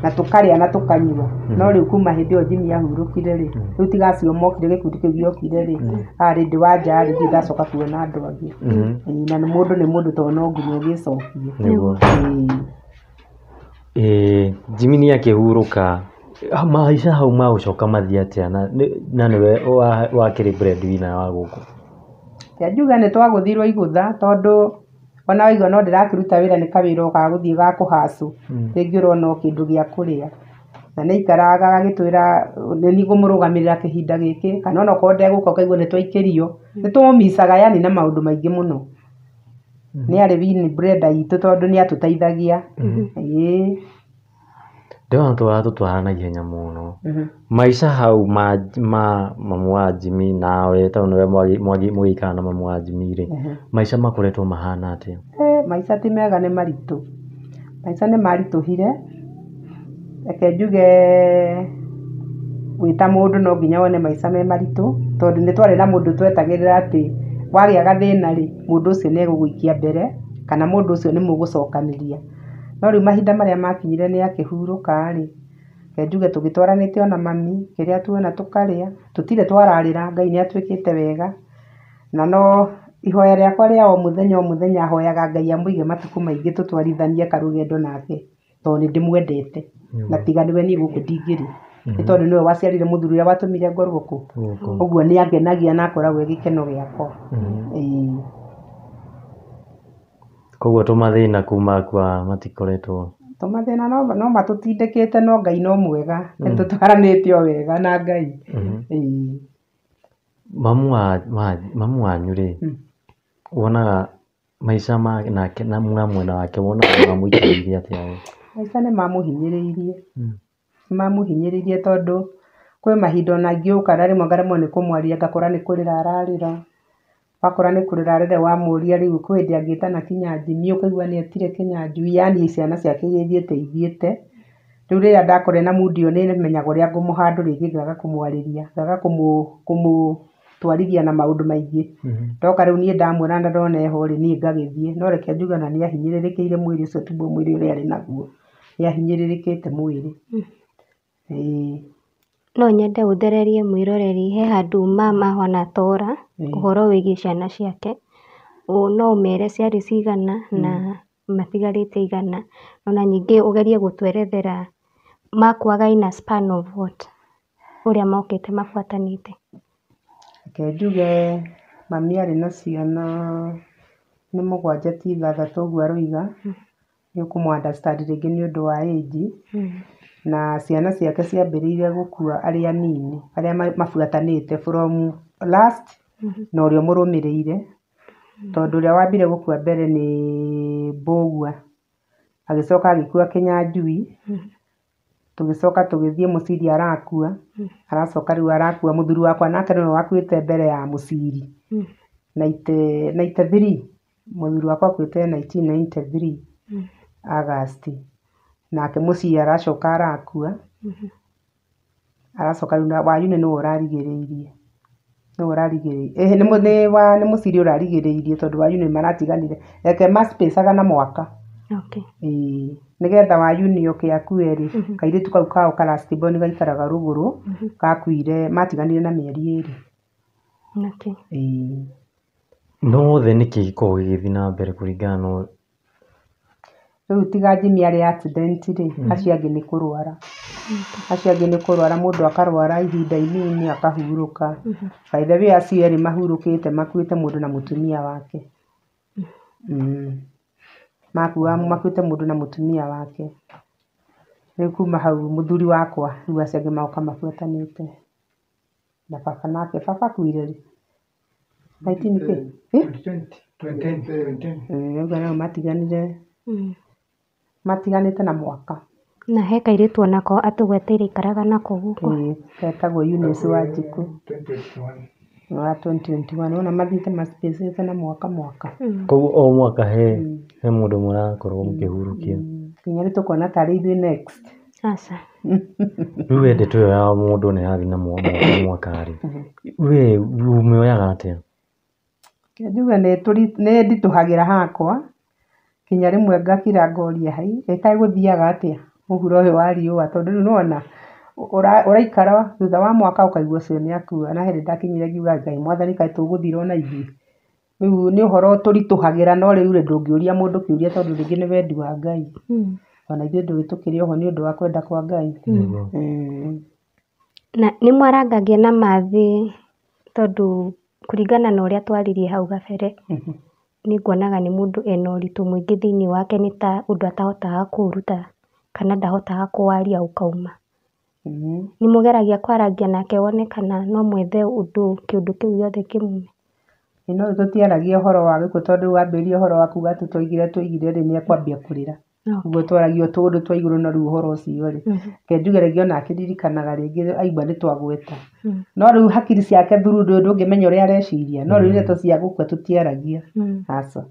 na tũkarĩa na tũkanyua, no rĩu kuma hĩndĩ ĩyo Jimmy ahurũkire rĩ rĩu tigacio mokire gĩkundi kĩu gĩokire rĩ arĩ ndĩ wa nja rĩ ndiĩ ndacoka kuona andũ angĩ, na nĩ mũndũ tondũ no nginya ũgĩcokie. Jimmy nĩ akĩhurũka, maica hau magũcoka mathiĩ atĩa na nĩwe wakĩrĩ breadwinner wa gũkũ? Njuga nĩ twagũthirwo igũtha tondũ ona waigua no ndĩrakĩruta wĩra nĩ kawĩra o gagũthiĩ ga kũhacũ rĩngĩ ũrona kĩndũ gĩa kũrĩa, na nĩ ikaraga gagĩtwĩra nĩ ngũmũrũgamĩrĩra kĩhinda gĩkĩ kana ona okorwo ndegũka ũkaigua nĩ twaikĩrio nĩ tũmũmicaga yani na maũndũ maingĩ mũno. Nĩ arĩ wini brenda itũ tondũ nĩ atũteithagia. Ndĩrona tũratũtwara na ihenya mũno. Maica hau ma mamu wa Jimmy nawe tondũ nĩwe mũgĩikara na mamu wa Jimmy rĩ maica makoretwo mahana atĩa? Maica ti mega, nĩ maritũ, maica nĩ maritũhire. Reke njuge wĩta mũndũ no nginya wone maica me maritũ, tondũ nĩ twarĩ na mũndũ twetagĩrĩra atĩ wagĩa gathĩna rĩ mũndũ ũcio nĩ egũgũikia mbere kana mũndũ ũcio nĩ mũgũcokanĩria, no rĩu mahinda marĩa makinyire nĩ akĩhurũka rĩ reke njuge tũgĩtwaranĩte ona mami kĩrĩa tuona tũkarĩa, tũtirĩ twararĩra, Ngai nĩ atwĩkĩte wega, na no ihoya rĩakwa rĩa o mũthenya hoyaga Ngai amũige matukũ maingĩ tũtwarithanie karũgendo nake tondũ nĩ ndĩmwendete na tiga nĩwe niĩ gũkũ ndingĩrĩ, nĩ tondũ nĩwe waciarire mũthuri ũrĩa watũmire ngorwo gũkũ, ũguo nĩ angenagia na akoragwo gĩkeno gĩakwa. Koguo tũmathĩna kuma kwa matikoretwo? Tũmathĩna no matũtindĩkĩte, no Ngai no mwega, nĩ tũtwaranĩte o wega na Ngai. Mamu wanyu rĩ wonaga maica nake na mwena wake wonaga mamũikarĩire atĩa? Maica nĩ mamũhinyĩrĩirie, tondũ kwĩ mahinda ona ngĩũka na rĩmwe ngaremwo nĩ kũmwaria ngakora nĩ kũrĩra ararĩra, wakora nĩ kũrĩra ararĩra wamũria rĩu kwĩ hĩndĩ angĩtana kĩnyanjui ũkaigua nĩ etire kĩnyanjui, yani ciana ciake ithiĩte. Rĩu rĩrĩa ndakorwo na mood ĩyo nĩ menyaga ũrĩa ngũmũhandle rĩngĩ ngaga kũmwarĩria, ngaga kũmũtwarithia na maũndũ maingĩ. Ndoka rĩu niĩ ndamuona na ndona eho rĩ niĩ ngagĩthiĩ, no reke njuge na nĩ ahinyĩrĩrĩkĩire mwĩrĩ ũcio tiguo mwĩrĩ ũrĩa arĩ naguo, nĩ ahinyĩrĩrĩkĩte mwĩrĩ. No nyende ũthererie mwĩroreri he handũ mama hana tora ũhoro wĩgiĩ ciana ciake, no ũmere ciarĩ cigana na matigarĩte igana, ona ningĩ ũgerie gũtwerethera makwaga in a span of what, ũrĩa mokĩte mabuatanĩte. Reke njuge mami arĩ na ciana nĩ 7 ti 6 ũguo aroiga, nĩ ũkũmũ understand rĩngĩ nĩ ũndũ wa age, na ciana ciake ciambĩrĩirie gũkua arĩ anini, arĩa mabuatanĩte from last na ũrĩa mũrũmĩrĩire, tondũ ũrĩa wambire gũkua mbere nĩ Mbũgua, agĩcoka agĩkua Kĩnyanjui, tũgĩcoka tũgĩthiĩ Mũciri arakua, aracoka rĩu arakua mũthuri wakwa nake nĩwe wakuĩte mbere ya Mũciri 93, mũthuri wakwa akuĩte 1993 August, nake Mũciri aracoka arakua, aracoka rĩu Wayune nĩwe ũrarigĩrĩirie, nĩ Mũciri ũrarigĩrĩirie tondũ Wayune maratiganire, reke macipacaga na mwaka. Nĩgetha Wayune oke akue rĩ, kairĩtu kau kao ka last born gaikaraga Rũgũrũ gakuire matiganire na mĩeri 2. No the nĩkĩ gĩkoragwo gĩgĩthiĩ na mbere kũringana na rĩu tiga Jimmy arĩ accident rĩ, acio angĩ nĩ kũrwara, mũndũ akarwara ihinda inini akahurũka. By the way acio erĩ mahurũkĩte makuĩte mũndũ na mũtumia wake, makuĩte mũndũ na mũtumia wake. Rĩu kuma hau mũthuri wakwa rĩu acio angĩ magoka mabuatanĩte na baba, nake baba akuire rĩ 19 matiganĩte na mwaka. Na he kairĩtu onako atũgweteire ikaraga nako gũkũ, ketagwo Eunice Wanjikũ wa 2021, ona mathiĩte macipacĩte na mwaka. Koguo o mwaka he mũndũ mũrakorwo mũkĩhurũkia. Nginya nĩ tũkuona tarĩ ithuĩ next. Aca. Rĩu wendete ũyũ ya mũndũ nĩ yathi na mwaka rĩ, we umĩoyaga atĩa? Njuge nĩ nditũhagĩra hakwa, kinya rĩmwe ngakira ngoria hai ĩkaĩ gũthiaga atĩa mũhuro ũyũ wa riũa, tondũ rĩu nĩwona ũraikara thutha wa mwaka ũkaigua ũcio nĩ akua, na hĩndĩ ndakinyire ngiuga Ngai Mwathani kaĩ tũgũthira ona ithuĩ. Rĩu nĩ ũhoro tũritũhagĩra, no rĩu ndũngĩũria mũndũ kĩũria tondũ rĩngĩ nĩ wendi wa Ngai, ona ithuĩ ndũgĩtũkĩrĩ oho nĩ ũndũ wa kwenda kwa Ngai. Na nĩ mwarangagia na mathĩ, tondũ kũringana na ũrĩa twaririe hau gabere, nĩ nguonaga nĩ mũndũ ena ũritũ mũingĩ thĩinĩ wake, nĩ ta ũndũ atahotaga kũruta kana ndahotaga kũwaria ũkauma. Nĩ mũgeragia kwarangia nake wone kana no mwethe kĩũndũ kĩu gĩothe kĩmume. No tũtiaragia ũhoro wa gĩkuũ tondũ wambĩrĩria ũhoro wa kuga tũigire rĩ nĩ ekwambia kũrĩra. Ũguo twaragia tũndũ twa igũrũ na rĩu ũhoro ũcio rĩ, kenjuge rĩngĩ ona akĩririkanaga rĩngĩ aigua nĩ twagweta. No rĩu hakiri ciake thuru ndũngĩmenya ũrĩa areciria, no rĩu ndeto cia gũkua tũtiaragia. Aca.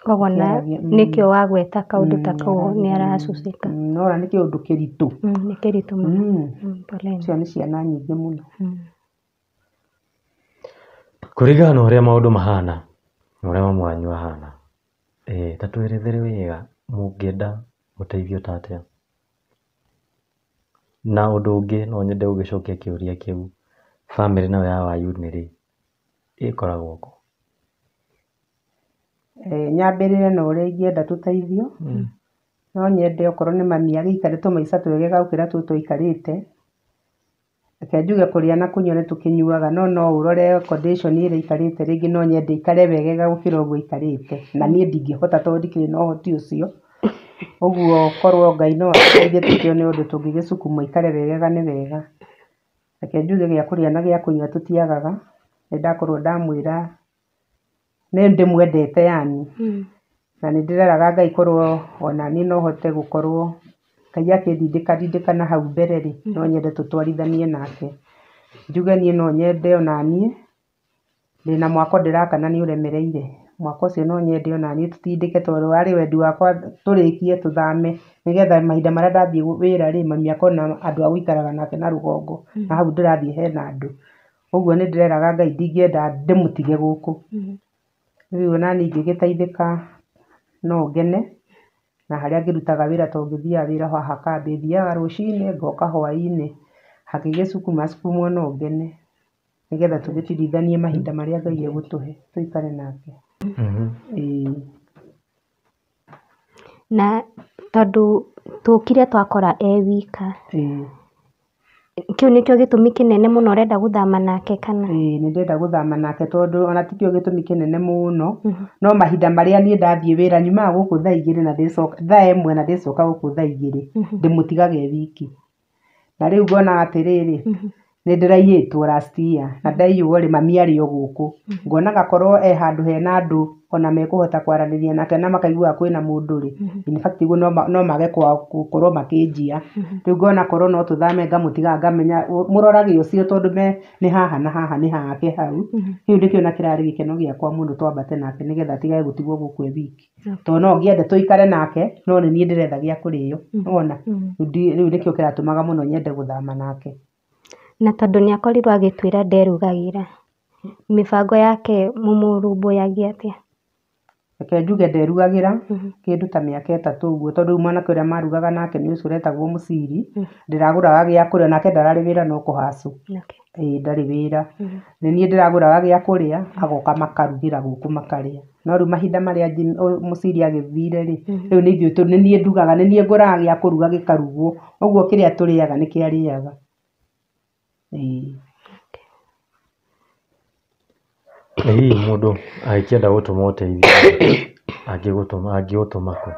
Koguo nĩkĩo wagweta kaũndũ ta kau nĩ aracucĩka. No na nĩ kĩũndũ kĩritũ. Nĩ kĩritũ mũno. Icio nĩ ciana nyingĩ mũno. Kũringana na ũrĩa maũndũ mahana na ũrĩa mamu wanyu ahana, ta twerethere wega mũngĩenda mũteithio ta atĩa. Na ũndũ ũngĩ no nyende gũgĩcokia kĩũria kĩu, bamĩrĩ nayo ya Wayune rĩ ĩkoragwo kũ? Nyambĩrĩre na ũrĩa ingĩenda tũteithio, no nyende okorwo nĩ mami agĩikare tũmaica twegega gũkĩra tũtũ tũikarĩte. Reke njuge kũrĩa na kũnyua nĩ tũkĩnyuaga, no ũrore condition ĩrĩa ikarĩte, rĩngĩ no nyende ikare wegega gũkĩra ũguo ikarĩte, na niĩ ndingĩhota tondũ ndikĩrĩ na ũhoti ũcio. Ũguo korwo Ngai no atũteithie tũkĩone ũndũ tũngĩgĩcukuma ikare wegega nĩ wega. Reke njuge gĩa kũrĩa na gĩa kũnyua tũtiagaga, nĩ ndakorwo ndamwĩra nĩ ndĩmwendete yani, na nĩ ndĩreraga Ngai korwo ona niĩ no hote gũkorwo Ngai akĩndindĩka na hau mbere rĩ no nyende tũtwarithanie nake njuge niĩ no nyende onaniĩ ndĩna mwako ndĩraka na nĩ ũremereire mwako ũcio no nyende onaniĩ tũtindĩke tondũ warĩ wendi wakwa tũrĩkie tũthame nĩgetha mahinda marĩa ndathiĩ wĩra rĩ mami akona andũ a gũikaraga nake na rũgongo na hau ndĩrathiĩ hena andũ ũguo nĩ ndĩreraga Ngai ndingĩenda ndĩmũtige gũkũ rĩu onaniĩ ingĩgĩteithĩka no ngene na harĩa ngĩrutaga wĩra to ngĩthiaga wĩra haha kambĩ thiaga rũcinĩ ngoka hwaĩ-inĩ hangĩgĩcukuma no ngene nĩgetha tũgĩtirithanie mahinda marĩa Ngai egũtũhe tũikare nake. Na tondũ tũkire twakora wika kĩu nĩkĩo gĩtũmi kĩnene mũno ũrenda gũthama nake kana? Nĩ ndĩrenda gũthama nake tondũ ona tikĩo gĩtũmi kĩnene mũno no mahinda marĩa niĩ ndathiĩ wĩra nyumaga gũkũ thaa 2 na ndĩcoka thaa 1 na ndĩcoka gũkũ thaa 2 ndĩmũtigaga wiki na rĩu ngona atĩrĩrĩ nĩ ndĩraiyĩtwo last year na ndaiywo rĩ mami arĩ o gũkũ ngona gakorwo handũ hena andũ ona mekũhota kwaranĩria nake na makaiguaga kwĩna mũndũ rĩ in fact no mage gũkorwo makĩnjia rĩu ngona korwo no tũthame ngamũtiga ngamenya mũrorage ũcio tondũ nĩ haha na haha nĩ hake hau rĩu nĩkĩo na kĩrarĩ gĩkeno gĩakwa mũno twambate nake nĩgetha atigage gũtigwo gũkũ wiki tondũ no ngĩende tũikare nake no nĩ niĩ ndĩretha gĩa kũrĩo wona rĩu nĩkĩo kĩratũmaga mũno nyende gũthama nake. Na tondũ nĩ akorirwo agĩtwĩra nderugagĩra mĩbango yake mũmũrũmbũyagia atĩa? Reke njuge nderugagĩra kĩndũ ta mĩaka 3 ũguo tondũ rĩu mwanake ũrĩa marugaga nake nĩ ũcio ũretagwo Mũciri ndĩragũraga gĩa kũrĩa nake ndararĩ wĩra no kũhacũ ndarĩ wĩra nĩ niĩ ndĩragũraga gĩa kũrĩa agoka makarugĩra gũkũ makarĩa no rĩu mahinda marĩa Mũciri agĩthire rĩ rĩu nĩ niĩ ndugaga nĩ niĩ ngũraga gĩa kũruga gĩkarugwo ũguo kĩrĩa tũrĩaga nĩ kĩarĩaga. Hihi mũndũ angĩenda gũtũma ũteithio angĩgũtũma kũ?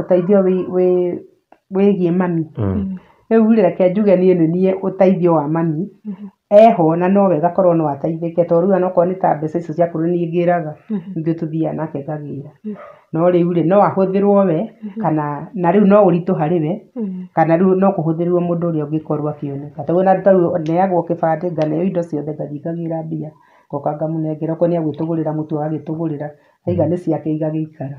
Ũteithio wĩgiĩ mami rĩu reke njuge niĩ nĩ niĩ ũteithio wa mami eho na no wega korwo no ateithĩke tondũ rĩu onokorwo nĩ ta mbeca icio cia kũrĩa niĩ ngĩraga ithuĩ tũthiaga nake ngagĩra no rĩu rĩ no ahũthĩrwo we kana na rĩu no ũritũ harĩ we kana rĩu no kũhũthĩrwo mũndũ ũrĩa ũngĩkorwo akĩoneka tondũ na neagwo kĩbandĩ nganeo indo ciothe ngathiĩ ngagĩra mbia ngoka ngamũnengera okorwo nĩ agwĩtũgũrĩra mũtu agagĩtũgũrĩra aiga nĩ ciake igagĩikara.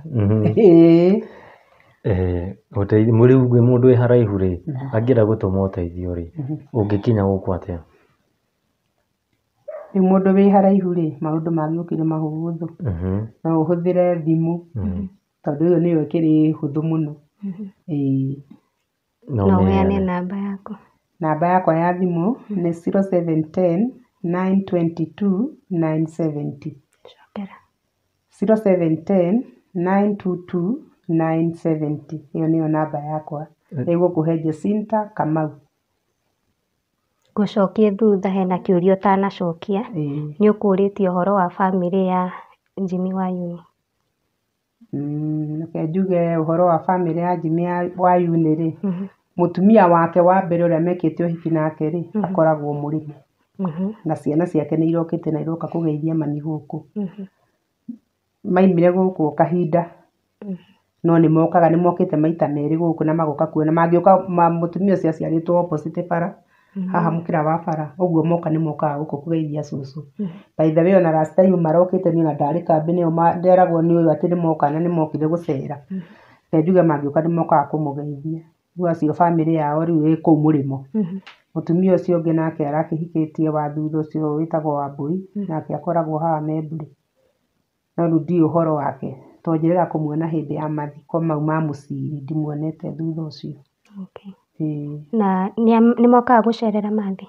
Rĩu gwĩ mũndũ wĩ haraihu rĩ angĩenda gũtũma ũteithio rĩ ũngĩkinya gũkũ atĩa? Rĩu mũndũ wĩ haraihu rĩ maũndũ magĩũkire mahũthũ no ũhũthĩre thimũ tondũ ĩyo nĩyo ĩkĩrĩ hũthũ mũno. No ũheane namba yaku? Namba yakwa ya thimũ nĩ 0710 922 970 0710 922 970 ĩyo nĩyo namba yakwa ĩgũkũhe Jacinta Kamau. Ngũcokie thutha hena kĩũria ũtanacokia nĩ ũkũrĩtie ũhoro wa bamĩrĩ ya Jimmy Wayuni. Reke njuge ũhoro wa bamĩrĩ ya Jimmy Wayuni rĩ mũtumia wake wa mbere ũrĩa mekĩte ũhiki nake rĩ akoragwo mũrĩmi na ciana ciake nĩ irokĩte na iroka kũgeithia mami gũkũ maimire gũkũ kahinda no nĩ mokaga nĩ mokĩte maita merĩ gũkũ na magoka kuona mangĩũka mũtumia ũcio aciarĩtwo opposite bara haha mũkĩra wa bara ũguo moka nĩ mokaga gũkũ kũgeithia cũcũ. By the way ona last time marokĩte niĩ ona ndarĩ kambĩ nĩo nderagwo nĩ ũyũ atĩ nĩ moka na nĩ mokire gũcera reke njuge mangĩũka nĩ mokaga kũmũgeithia rĩu acio bamĩrĩ yao rĩu ĩ kũu mũrĩmo. Mũtumia ũcio ũngĩ nake arakĩhikĩtie wa thutha ũcio wĩtagwo Wambui nake akoragwo haha Memburi no rĩu ndiũĩ ũhoro wake to njĩrĩga kũmuona hĩndĩ ya mathiko mau ma Mũciri ndimuonete thutha ũcio. Na nĩ mokaga gũcerera mathi?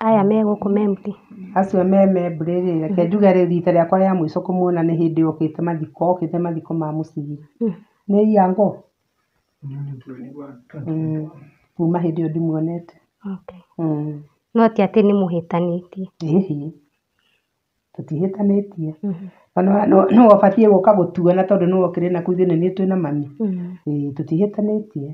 Aya me gũkũ Memburi? Acio me Memburi rĩ reke njuge rĩu rita rĩakwa rĩa mũico kũmuona nĩ hĩndĩ okĩte mathiko ma Mũciri nĩ Iyango kuma hĩndĩ ĩyo ndimuonete. No ti atĩ nĩ mũhĩtanĩtie? Tũtihĩtanĩtie no wabatiĩ gũka gũtuona tondũ nĩ wokire na kũithuĩ nĩ twĩna mami tũtihĩtanĩtie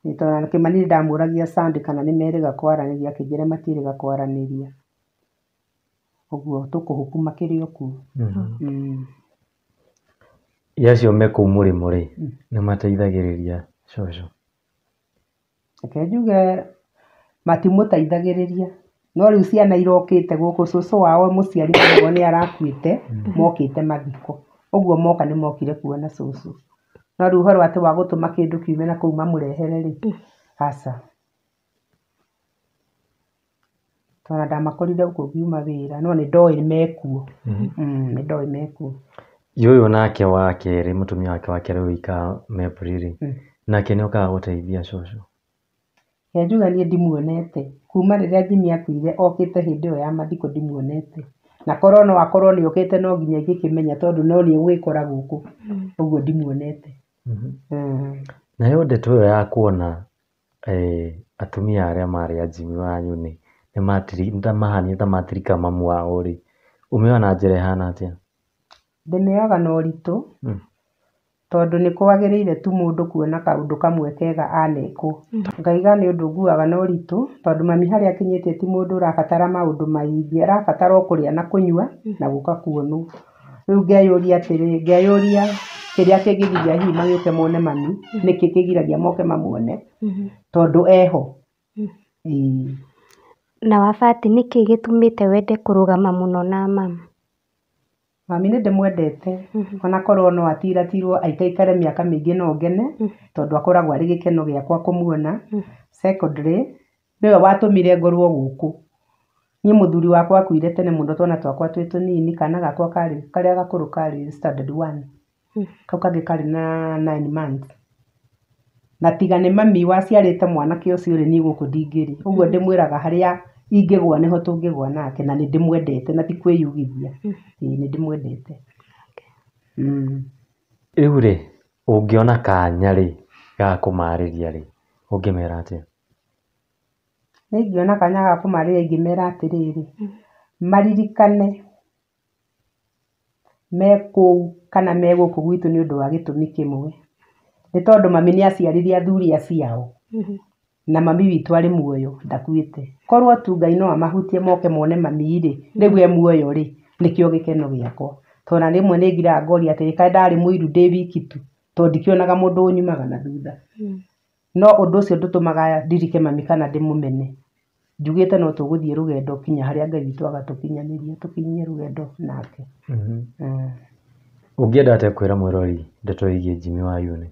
tondũ Kĩmani ndamũragia Sunday kana nĩ merĩga kwaranĩria akĩnjĩra matirĩga kwaranĩria ũguo tũkũhukuma kĩrĩ o kuo. yacio me kũu mũrĩmo rĩ nĩ mateithagĩrĩria cũcũ? Reke njuge matimũteithagĩrĩria, no rĩu ciana irokĩte gũkũ cũcũ wao mũciari wao nĩ arakuĩte, mokĩte mathiko, ũguo moka nĩ mokire kuona cũcũ, no rĩu ũhoro atĩ wa gũtũma kĩndũ kiume na kũu mamũrehere rĩ, aca. Tondũ ndamakorire gũkũ ngiuma wĩra, no nĩ ndoĩ mekuo, nĩ ndoĩ mekuo. Yũyũ nake wa kerĩ, mũtumia wake wa kerĩ wĩikaga Mepri rĩ, nake nĩ okaga gũteithia cũcũ? Reke njuge niĩ ndimuonete, kuma rĩrĩa Jimmy akuire okĩte hĩndĩ ĩyo ya mathiko ndimuonete, na korwo no akorwo nĩ okĩte no nginya ingĩkĩmenya tondũ no nĩ ũgĩkora gũkũ, ũguo ndimuonete. Nayo ndeto ĩyo ya kuona atumia arĩa marĩ a Jimmy wanyu nĩ mahana ta matirika mamu wao rĩ, ũmĩoya na njĩra ĩhana atĩa? Ndĩmĩoyaga na ũritũ, tondũ nĩ kwagĩrĩire tu mũndũ kuona kaũndũ kamwe kega anekwo. Ngaiga nĩ ũndũ nguaga na ũritũ, tondũ mami harĩa akinyĩtie ti mũndũ ũrabatara maũndũ maingĩ, arabatara o kũrĩa na kũnyua na gũka kuonwo. Rĩu ngeyũria atĩrĩ, ngeyũria kĩrĩa kĩngĩgiria hihi magĩũke mone mami, nĩkĩ kĩgiragia moke mamuone, tondũ eho. Na Wafati nĩkĩ gĩtũmĩte wende kũrũgama mũno na mama? Mami nĩ ndĩmwendete, onakorwo no atiratirwo aikaikare mĩaka mĩingĩ no ngene, tondũ akoragwo arĩ gĩkeno gĩakwa kũmuona. Secondly, nĩwe watũmire ngorwo gũkũ. Niĩ mũthuri wakwa akuire tene mũno, twana twakwa twĩ tũnini, kana gakwa karĩa gakũrũ karĩ standard 1, kau kangĩ karĩ na 9 months. Na tiga nĩ mami waciarĩte mwanake ũcio rĩ, niĩ gũkũ ndingĩrĩ. Ũguo ndĩmwĩraga harĩa ingĩgwa nĩho tũngĩgwa nake, na nĩ ndĩmwendete na ti kwĩyugithia, nĩ ndĩmwendete. Rĩu rĩ, ũngĩona kanya rĩ ga kũmarĩria rĩ, ũngĩmera atĩa? Nĩ ingĩona kanya ga kũmarĩria ingĩmera atĩrĩrĩ, maririkane me kũu kana me gũkũ gwitũ nĩ ũndũ wa gĩtũmi kĩmwe. Nĩ tondũ mami nĩ aciarire athuri aciao, na mami witũ arĩ muoyo ndakuĩte. Korwo tu Ngai no amahutie moke mone mami rĩ, rĩu e muoyo rĩ, nĩkĩo gĩkeno gĩakwa. Tondũ na rĩmwe nĩ ngiraga ngoria atĩrĩ, kaĩ ndarĩ mũiru ndĩ wiki tu, tondũ ndikĩonaga mũndũ ũnyumaga na thutha. No ũndũ ũcio ndũtũmaga ndirike mami kana ndĩmũmene. Njugĩte no tũgũthiĩ rũgendo kinya harĩa Ngai witũ agatũkinyanĩria, tũkinyie rũgendo nake. Ũngĩenda atĩa kwĩra mũrori ndeto ĩgiĩ Jimmy Wayune?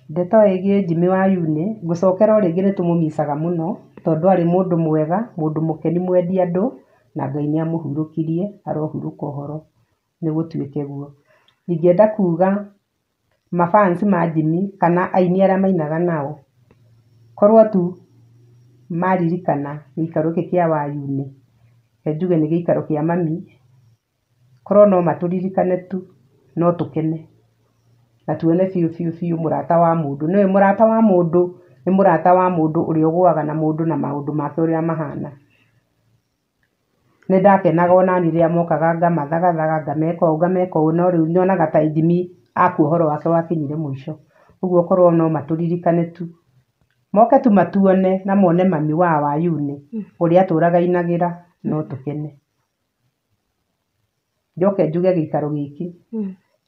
Ndeto ĩgiĩ Jimmy Wayune, ngũcokera o rĩngĩ nĩ tũmũmicaga mũno, tondũ arĩ mũndũ mwega, mũndũ mũkeni mwendi andũ, na Ngai nĩ amũhurũkirie, arohurũka ũhoro nĩ gũtuĩke guo. Ingĩenda kuga mafans ma Jimmy kana aini arĩa mainaga nao, korwo tu maririkana gĩikaro gĩkĩ kĩa Wayune, njuge nĩ gĩikaro kĩa mami, korwo no matũririkane tu no tũkene, na tuone biũ mũrata wa mũndũ. Nĩwe mũrata wa mũndũ, nĩ mũrata wa mũndũ ũrĩa ũgũaga na mũndũ na maũndũ make ũrĩa mahana. Nĩ ndakenaga onani rĩrĩa mokaga ngamathagathaga, ngameka ũũ, no rĩu nyonaga ta Jimmy akua ũhoro wake wakinyire mũico. Ũguo korwo no matũririkane tu, moke tu matuone na mone mami wa Wayune ũrĩa atũraga ainagĩra, no tũkene. Njoke njuge gĩikaro gĩkĩ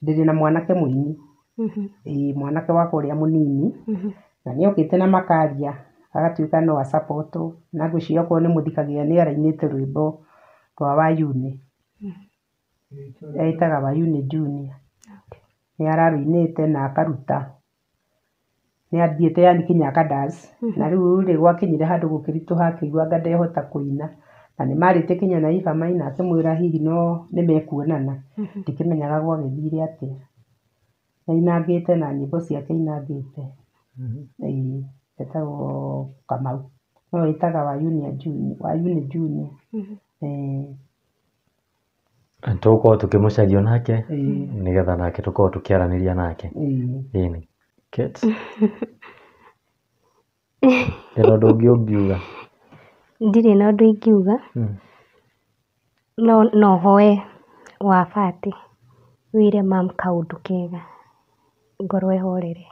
ndĩrĩ na mwanake mũini, mwanake wakwa ũrĩa mũnini, na nĩ okĩte na makaria agatuĩka no acapotwo, na ngwĩciria okorwo nĩ mũthikagia nĩ arainĩte rwĩmbo rwa Wayune, etaga Wayune Junior, nĩ ararũinĩte na akaruta, nĩ athiĩte yani kinya akadance, na rĩu rĩ gwakinyire handũ gũkĩritũha akĩigua anga ndehota kũina, na nĩ marĩte kinya na Eva Maina akĩmwĩra hihi no nĩ mekuonana, ndikĩmenyaga gwagĩthire atĩa. Ainangĩte na nyĩmbo ciake ainangĩte, etagwo Kamau, no etaga Wayune Junior. Tũgũkorwo tũkĩmũcaria nake nĩgetha nake tũkorwo tũkĩaranĩria nake. Ĩni Kate, ĩno ũndũ ũngĩ ũngiuga? Ndirĩ na ũndũ ingiuga, no hoe Wafati wĩre mam kaũndũ kega, ngoro ĩhorere.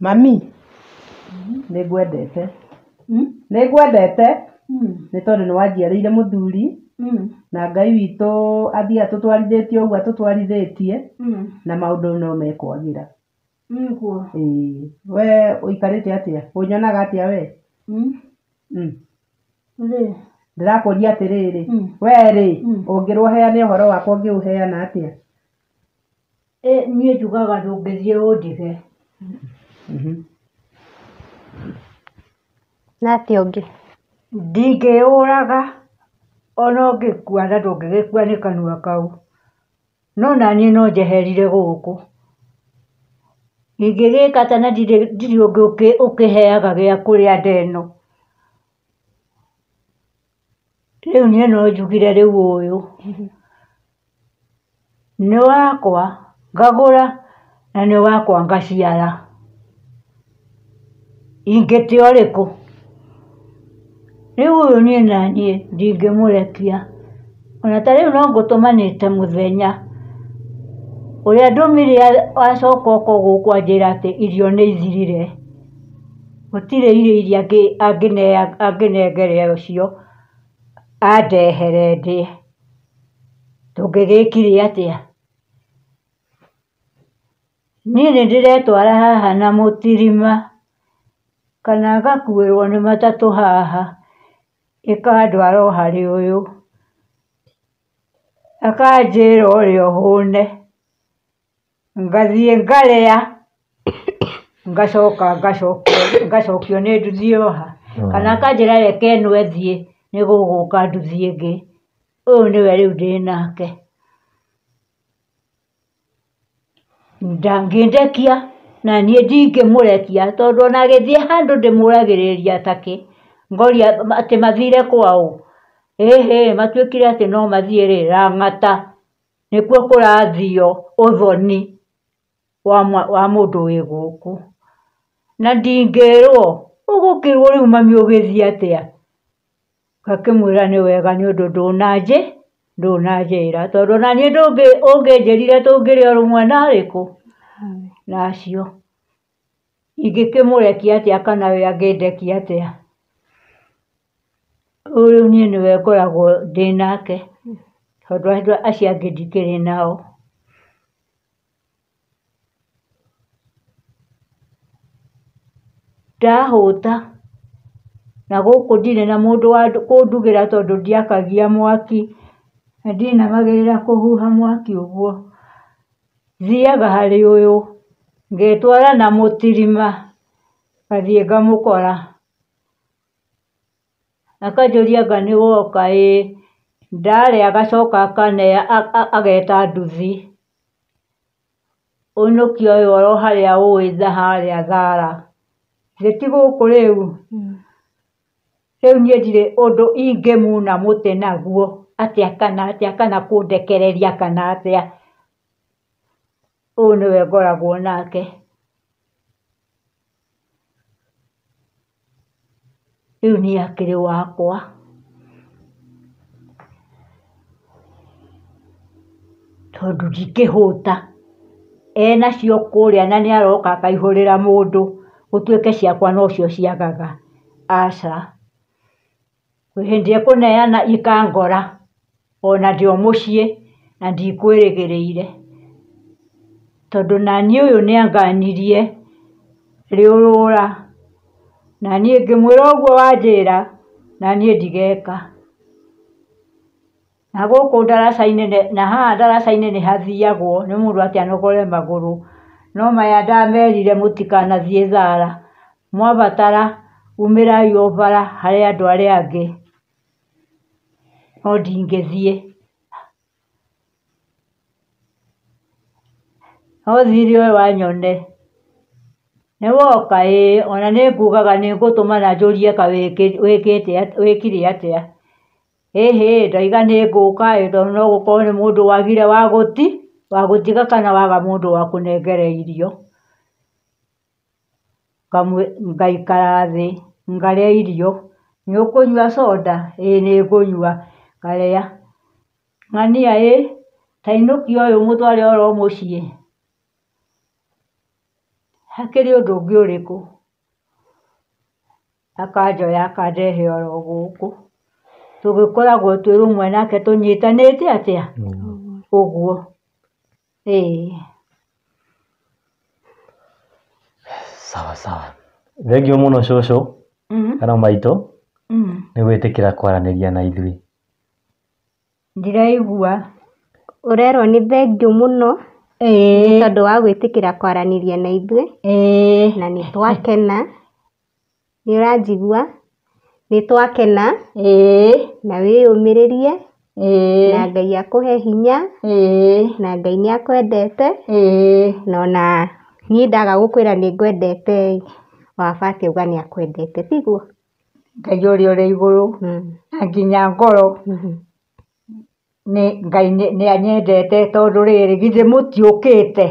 Mami, nĩ ngwendete, nĩ tondũ nĩ wanjiarĩire mũthuri na Ngai witũ athiĩ atũtwarithĩtie ũguo atũtwarithĩtie na maũndũ no mekwagĩra. We ũikarĩte atĩa? Ũnyonaga atĩa we? Ndĩrakũria atĩrĩrĩ, we rĩ, ũngĩrwo ũheane ũhoro wakwa ũngĩũheana atĩa? Niĩ njugaga ndũngĩthiĩ ũndige. Na atĩa ũngĩ? Ndingĩũraga ona ũngĩkua na ndũngĩgĩkua nĩ kanua kau. No naniĩ no njeherire gũkũ. Ingĩgĩka atĩa na ndirĩ ũngĩ ũkĩheaga gĩa kũrĩa ndeno. Rĩu niĩ no njugire rĩu ũyũ nĩ wakwa ngagũra na nĩ wakwa ngaciara. Ingĩte ũrĩkũ? Rĩu ũyũ niĩ naniĩ ndingĩmũrekia. Ona ta rĩu no ngũtũmanĩte mũthenya ũrĩa ndũmire acoka oko gũkũ anjĩra atĩ irio nĩ ithirire. Gũtirĩ irio iria angĩnengere ũcio andehere ndĩe. Tũngĩgĩkire atĩa? Niĩ nĩ ndĩretwara haha na mũtirima kana ngakuĩrwo nĩ matatũ haha ĩkandwara o harĩ ũyũ akanjĩra ũrĩa ũhũne, ngathiĩ ngarĩa ngacoka ngacokio nĩ nduthi oha, kana akanjĩra reke ĩno ĩthiĩ nĩ gũgũka nduthi ĩngĩ. Ũyũ nĩwe rĩu ndĩnake. Ndangĩndekia na niĩ ndingĩmũrekia tondũ ona agĩthiĩ handũ ndĩmũragĩrĩria takĩ ngoria atĩ mathire kwao. Matuĩkire atĩ no mathiĩ rĩ, Lang'ata nĩkuo kũrathio ũthoni wa mũndũ wĩ gũkũ. Na ndingĩrwo ũgũkĩrwo rĩu mami ũgĩthiĩ atĩa? Ngakĩmwĩra nĩ wega nĩ ũndũ ndũnanjĩra tondũ na niĩ ũngĩnjĩrire tũngĩrĩ o rũmwe na rĩkũ nacio. Ingĩkĩmũrekia atĩa kana we angĩndekia atĩa? Rĩu niĩ nĩwe ngoragwo ndĩnake tondũ acio angĩ ndikĩrĩ nao. Ndahũta na gũkũ ndirĩ na mũndũ wa kũndugĩra tondũ ndiakagia mwaki na ndinamagĩrĩra kũhuha mwaki ũguo. Thiaga harĩ ũyũ ngetwara na mũtirima ngathiĩ ngamũkora. Akanjũria anga nĩ woka? Ndarĩa agacoka ageta nduthi. Ũinũkia ũyũ oro harĩa harĩa Thara. Ti gũkũ rĩu. Rĩu niĩ ndirĩ ũndũ ingĩmuna mũtĩ naguo atĩa kana kũndekereria kana atĩa. Ũyũ nĩwe ngoragwo nake. Rĩu niĩ akĩrĩ wakwa. Tondũ ndingĩhũta enacio kũrĩa na nĩ aroka akaihũrĩra mũndũ gũtuĩke ciakwa nocio ciagaga. Aca. Kwĩ hĩndĩ ekũneana ikangora ona ndĩ o mũciĩ na ndikwĩrĩgĩrĩire. Tondũ naniĩ ũyũ nĩ anganirie rĩũrũra na niĩ ngĩmwĩra ũguo wanjĩra na niĩ ndigeka. Na gũkũ ndaraca-inĩ na haha ndaraca-inĩ nĩ hathiagwo nĩ mũndũ akĩanogore magũrũ. No maya ndamerire mũtikanathiĩ Thara. Mwabatara umĩrai o bara harĩ andũ arĩa angĩ. No ndingĩthiĩ. No thiri ũyũ wanyone. Nĩ woka? Ona nĩ ngugaga nĩ ngũtũmana njũrie ka wĩkire atĩa. Ndauga nĩ ngũka tondũ no gũkorwo nĩ mũndũ wagire wa gũtiga kana waga mũndũ wa kũnengere irio. Ngaikara thĩ ngarĩa irio. Nĩ ũkũnyua soda? Nĩ ngũnyua. Ngarĩa. Ng'ania ta inũkia ũyũ mũtware oro mũciĩ. Hakĩrĩ ũndũ ũngĩ ũrĩkũ? Akanjoya akandehe oro gũkũ. tũgĩkoragwo twĩ rũmwe nake tũnyitanĩte atĩa ũguo Sawa sawa. Thengio mũno cũcũ kana maitũ nĩ gwĩtĩkĩra kwaranĩria na ithuĩ. ndiraigua Ũrerwo nĩ thengiũ mũno tondũ wa gwĩtĩkĩra kwaranĩria na ithuĩ na nĩ twakena. Nĩ ũranjigua? Nĩ twakena na wĩyũmĩrĩrie na Ngai akũhe hinya na Ngai nĩ akwendete na ona niĩ ndaga gũkwĩra nĩ ngwendete waba akĩuga nĩ akwendete tiguo? Ngai ũrĩa ũrĩ igũrũ na nginya ngoro Ngai nĩ anyendete tondũ rĩrĩ githĩ mũtiũkĩte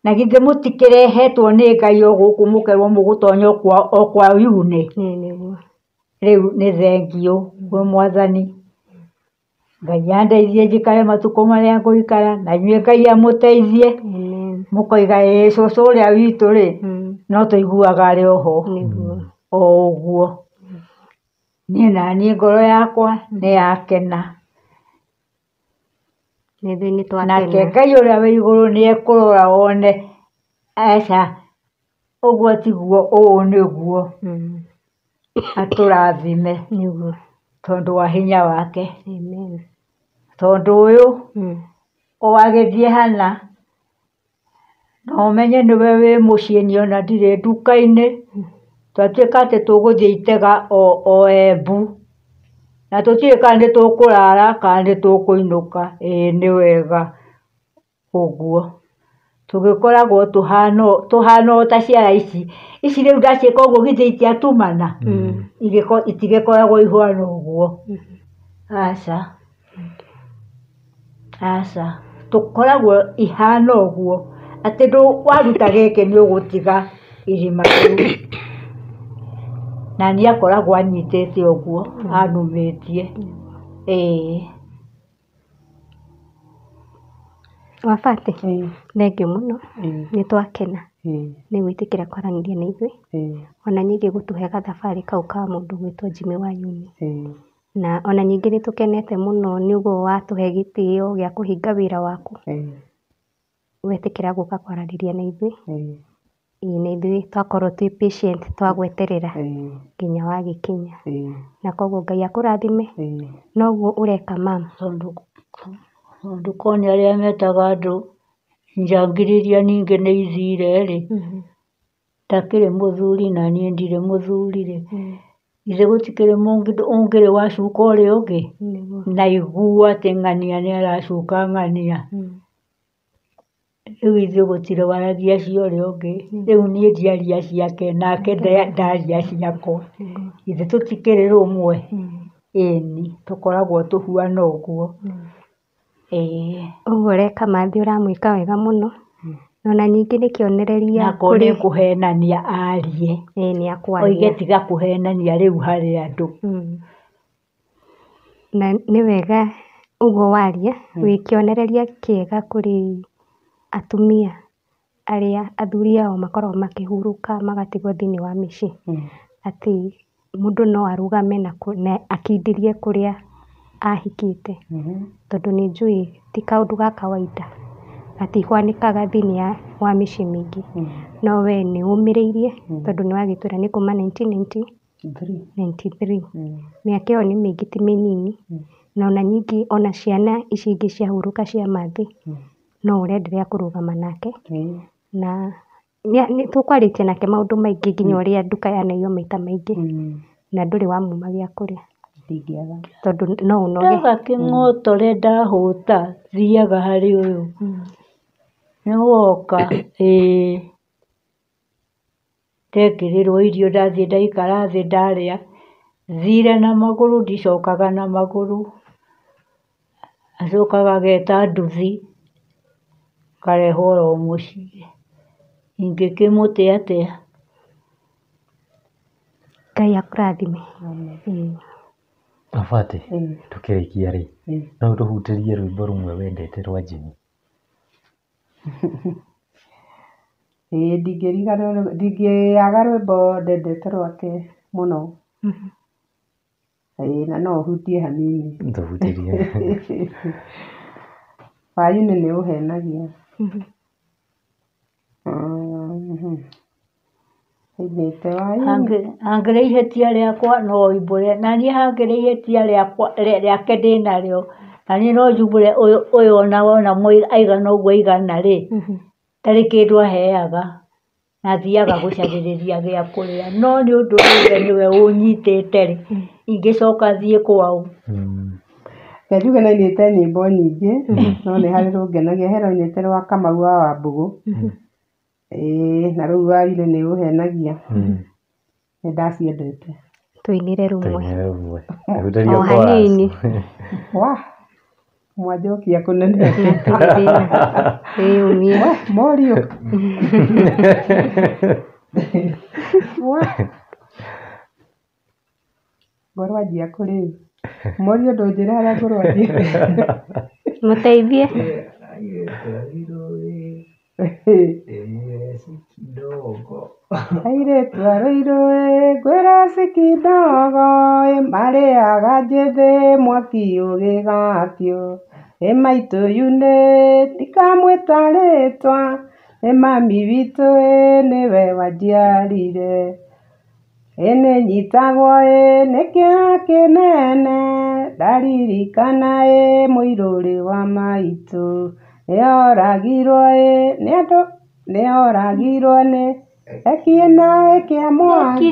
na githĩ mũtikĩrehetwo nĩ Ngai o gũkũ mũkerwo mũgũtonya o kwa yune. Rĩu nĩ thengio kwĩ Mwathani. Ngai andeithie njikare matukũ marĩa ngũikara na inyuĩ Ngai amũteithie mũkoiga cũcũ ũrĩa witũ rĩ no tũiguaga arĩ oho o ũguo. Niĩ naniĩ ngoro yakwa nĩ yakena nake Ngai ũrĩa wĩ igũrũ nĩ ekũrora one aca ũguo tiguo ũũ nĩguo atũrathime tondũ wa hinya wake. Tondũ ũyũ wagĩthiĩ hana no ũmenye nĩwe wĩ mũciĩ niĩ ona ndirĩ nduka-inĩ. Twatuĩka atĩ tũgũthiĩ itega o Embu na tũtiũĩ kana nĩ tũkũrara kana nĩ tũkũinũka. Nĩ wega ũguo. Tũgĩkoragwo tũhana o ta ciara ici rĩu ndaciĩka ũguo githĩ itiatumana itigĩkoragwo ihana ũguo. Aca tũkoragwo ihana ũguo atĩ waruta gĩkĩ nĩ ũgũtiga irima rĩu. Na niĩ akoragwo anyitĩte ũguo anumĩtie. Wabate thengiũ mũno nĩ twakena nĩ gwĩtĩkĩra kwaranĩria na ithuĩ ona ningĩ gũtũhe gathabarĩ kau ka mũndũ gwĩtwo Jimmy Wanyonyi. Na ona ningĩ nĩ tũkenete mũno nĩ ũguo watũhe gĩtĩo gĩa kũhinga wĩra waku gwĩtĩkĩra gũka kwaranĩria na ithuĩ. Na ithuĩ twakorwo twĩ patient twagweterera nginya wagĩkinya na koguo Ngai akũrathime noguo ũreka mama. Tondũ koni arĩa metaga andũ njangirĩria ningĩ nĩ ithire rĩ ndakĩrĩ mũthuri na niĩ ndirĩ mũthuri rĩ githĩ gũtikĩrĩ ũngĩrĩ wacuka ũrĩa ũngĩ na igua atĩ ng'ania nĩ aracuka ng'ania. Rĩu ithuĩ gũtirĩ waragia cia ũrĩa ũngĩ rĩu niĩ ndiaria ciake nake ndaria ciakwa githĩ tũtikĩrĩ rũmwe. Ĩni tũkoragwo tũhuana ũguo. Ũguo ũreka mathi ũramwĩka wega mũno ona ningĩ nĩ kĩonereria nako nĩ kũhenania arie. Nĩ akwaria oige tiga kũhenania rĩu harĩ andũ. Na nĩ wega ũguo waria wĩ kĩonereria kĩega kũrĩ atumia arĩa athuri ao makoragwo makĩhurũka magatigwo thĩinĩ wa mĩciĩ atĩ mũndũ no arũgame na akindĩrie kũrĩa ahikĩte. Tondũ nĩ njũĩ ti kaũndũ ga kawaida gatihwanĩkaga thĩinĩ wa mĩciĩ mĩingĩ. No we nĩ ũmĩrĩirie tondũ nĩ wagĩtwĩra nĩ kuma 1993. Mĩaka ĩyo nĩ mĩingĩ ti mĩnini na ona ningĩ ona ciana ici ingĩ ciahurũka cia mathi no ũrenderea kũrũgama nake. Na nĩ tũkwarĩtie nake maũndũ maingĩ nginya ũrĩa nduka yanaiywo maita maingĩ na ndũrĩ wamuma gĩa kũrĩa. Tondũ no ũnoge. Ndaga kĩng'otore ndahũta thiaga harĩ ũyũ nĩ woka. Ndekĩrĩrwo irio ndathiĩ ndaikara thĩ ndarĩa thire na magũrũ ndicokaga na magũrũ. Acokaga ageta nduthi karehwo oro mũciĩ. Ingĩkĩmũte atĩa? Ngai akũrathime. Wabate tũkĩrĩkia rĩ no tũhutĩrie rwĩmbo rũmwe wendete rwa Jimmy. Ndingĩaga rwĩmbo ndendete rwake mũno. Na no ũhutie hanini. Ndũhutirie. Wa uni nĩ ũhenagia. Aigĩte wa uni. Hangĩrĩ ihĩtia rĩakwa no imbũre, na niĩ hangĩrĩ ihĩtia rĩake ndĩnarĩo, na niĩ no njumbũre ũyũ wona aigana ũguo aigana rĩ, tarĩ kĩndũ aheaga, na thiaga gũcarĩrĩria gĩa kũrĩa, no nĩ ũndũ ũyũ nĩwe ũnyitĩte rĩ, ingĩcoka thiĩ kwao. Njuge na inĩte nyĩmbo nyingĩ, no nĩ harĩ rũngenagia, he rũnyĩte rwa Kamau wa Wambũgũ, na rũu wa uni nĩ ũhenagia, nĩ ndaciendete. Tũinĩre rũmwe. Tũinĩre rũmwe. Ehunderio O hanini. Mwanjokia kũnene. Umie. Morio. Ngoro anjia kũrĩu. Morio ndũnjĩra harĩa ngoro anjia. Mũteithie. Airĩtu a Rũirũ ngwĩra ci kidogo, marĩaga njĩthĩ mwaki ũgĩgakio. Maitũ uni ndikamwĩta rĩtwa, mami witũ nĩwe wanjiarire. Nĩ nyitagwo nĩ kĩeha kĩnene, ndaririkana mũirũrĩ wa maitũ. Nĩoragirwo nĩ ekinaĩ kĩa Mwangi.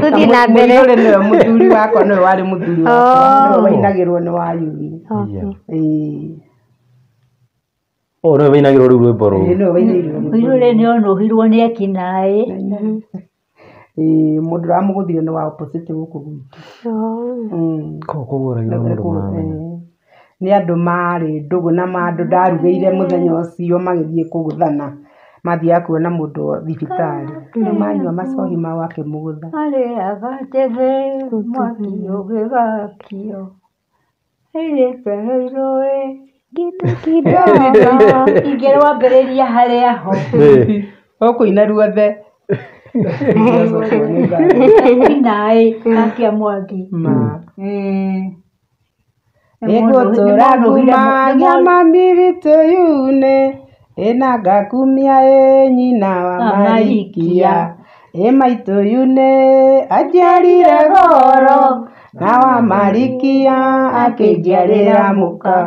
Tũthiĩ na mbere. Mũirũrĩ nĩwe mũthuri wakwa, nĩwe warĩ mũthuri wakwa, nĩwe wainagĩrwo nĩ wa uni. Nĩwe wainagĩrwo rũu rwĩmbo rũu. Mũirũrĩ nĩonũhirwo nĩ ekinaĩ. Mũndũ ũramũgũthire nĩ wa opposite gũkũ gwitũ. Koguo ũragĩrwo mũndũ mũramenya. Nĩ andũ marĩ ndũgũ na mandũ ndarugĩire mũthenya ũcio magĩthiĩ kũgũthana, mathiaga kuona mũndũ thibitarĩ, nĩ manyua macohi mao akĩmũgũtha. Arĩaga njĩthĩ mwaki ũgĩgakio, airĩtu a Rũirũ kĩndũ kidogo. Ingĩ rwambĩrĩria harĩa ho. Ũkũina ruothe. Ekinaĩ akia Mwangi. Egũtũra ngumania mami witũ uni, ĩna ngakumia nyina wa Marikia. Maitũ uni anjiarire goro, na wa Marikia akĩnjiarĩra mũka.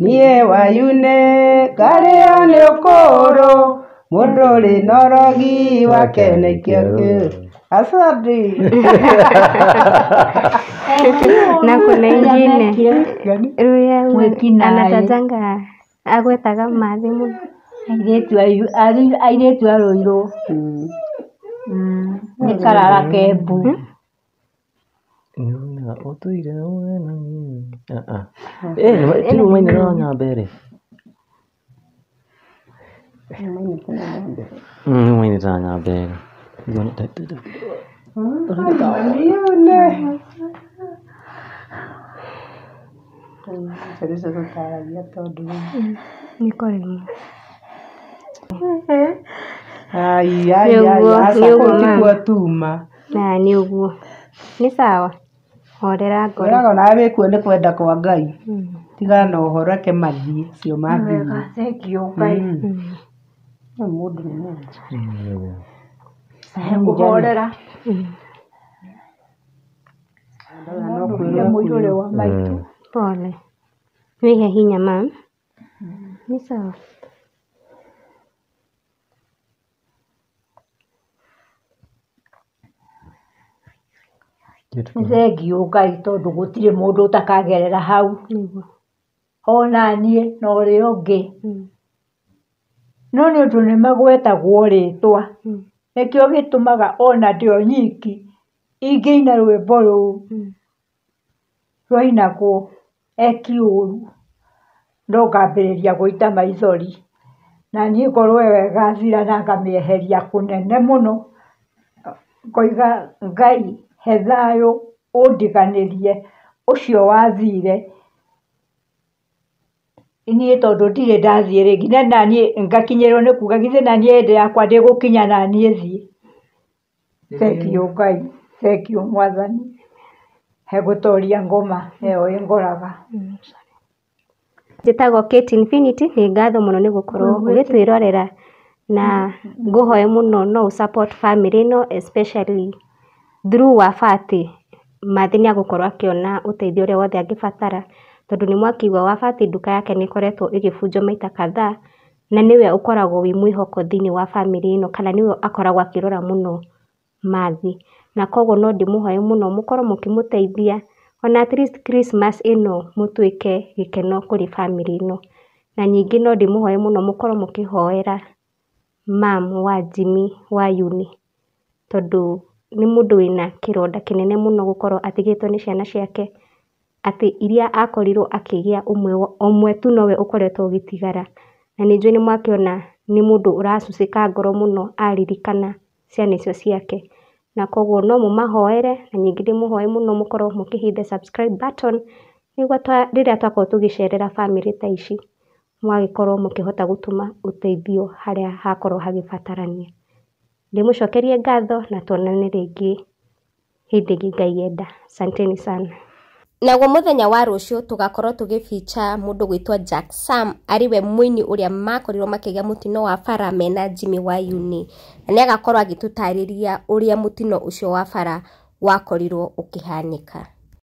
Niĩ wa uni ngarĩo nĩ ũkũrũ, mũndũ ũrĩ na ũrogi wake nĩkĩo. Asante. Na kuna ingine Ruya anatajanga agwetaga mathi mũno. Airĩtu a Rũirũ nĩ Karara Kembu. Ũtũire tiwe mainĩra wa Nyambere. Mainĩra wa Nyambere. Nĩko rĩmwe. Tiguo tuma. Nĩ ũguo. Nĩ sawa. Horera ngoro. Wĩraga nawe wĩkuo nĩ kwenda kwa Ngai. Tigana na ũhoro reke mathiĩ cio mathiĩ. Thengio Ngai. Mũndũ nĩ mũndũ. Kũhorera. Mũirũrĩ wa maitũ. Pole. Wĩhe hinya mam. Nĩ sawa. Nĩ thengio Ngai tondũ gũtirĩ mũndũ ũtakagerera hau. Ona niĩ na ũrĩa ũngĩ. No nĩ ũndũ nĩ magwetagwo rĩtwa. Nĩkĩo gĩtũmaga ona ndĩ o nyiki ingĩina rwĩmbo rũu rwainagwo eki-ũru no ngambĩrĩria gũita maithori, na niĩ ngorwo wega na ngamĩeheria kũnene mũno, ngoiga Ngai he thayũ ũndiganĩrie ũcio wathire. Niĩ tondũ ndirĩ ndathiĩ rĩngĩ na naniĩ ngakinyĩrwo nĩ kuuga githĩ naniĩ hĩndĩ yakwa ndĩgũkinya naniĩ thiĩ. thengio Ngai thengio Mwathani he gũtoria ngoma ĩyo ĩngoraga. Njĩtagwo Kate Infinity, nĩ ngatho mũno nĩ gũkorwo ũgĩtwĩrorera na ngũhoe mũno no support family ĩno especially through Wafati. Mathi nĩ agũkorwo akĩona ũteithio ũrĩa wothe angĩbatara, tondũ nĩ mwakiuga Wafati nduka yake nĩ ĩkoretwo ĩgĩbunjwo maita kadhaa, na nĩwe ũkoragwo wĩ mwĩhoko thĩinĩ wa family ĩno, kana nĩwe akoragwo akĩrora mũno Mathi, na koguo no ndĩmũhoe mũno mũkorwo mũkĩmũteithia ona at least Christmas ĩno mũtuĩke gĩkeno kũrĩ family ĩno. Na ningĩ no ndĩmũhoe mũno mũkorwo mũkĩhoera mam wa Jimmy wa Uni, tondũ nĩ mũndũ wĩna kĩronda kĩnene mũno gũkorwo atigĩtwo nĩ ciana ciake, atĩ iria akorirwo akĩgĩa ũmwe tu nowe ũkoretwo ũgĩtigara, na nĩ njũĩ nĩ mwakĩona nĩ mũndũ ũracucĩka ngoro mũno aririkana ciana icio ciake, na koguo no mũmahoere na ningĩ ndĩmũhoe mũno mũkorwo mũkĩhit the subscribe button nĩguo rĩrĩa twakorwo tũgĩcerera family ta ici mwagĩkorwo mũkĩhota gũtũma ũteithio harĩa hakorwo hagĩbatarania. Ndĩmũcokerie ngatho na tuonane rĩngĩ hĩndĩ ĩngĩ Ngai enda. Asanteni sana. Naguo mũthenya wa rũciũ tũgakorwo tũgĩ-feature mũndũ gwĩtwo Jack Sam, ariwe mũini ũrĩa makorirwo makĩgĩa mũtino wa bara mena Jimmy wa Uni, na nĩ agakorwo agĩtũtarĩria ũrĩa mũtino ũcio wa bara wakorirwo ũkĩhanĩka.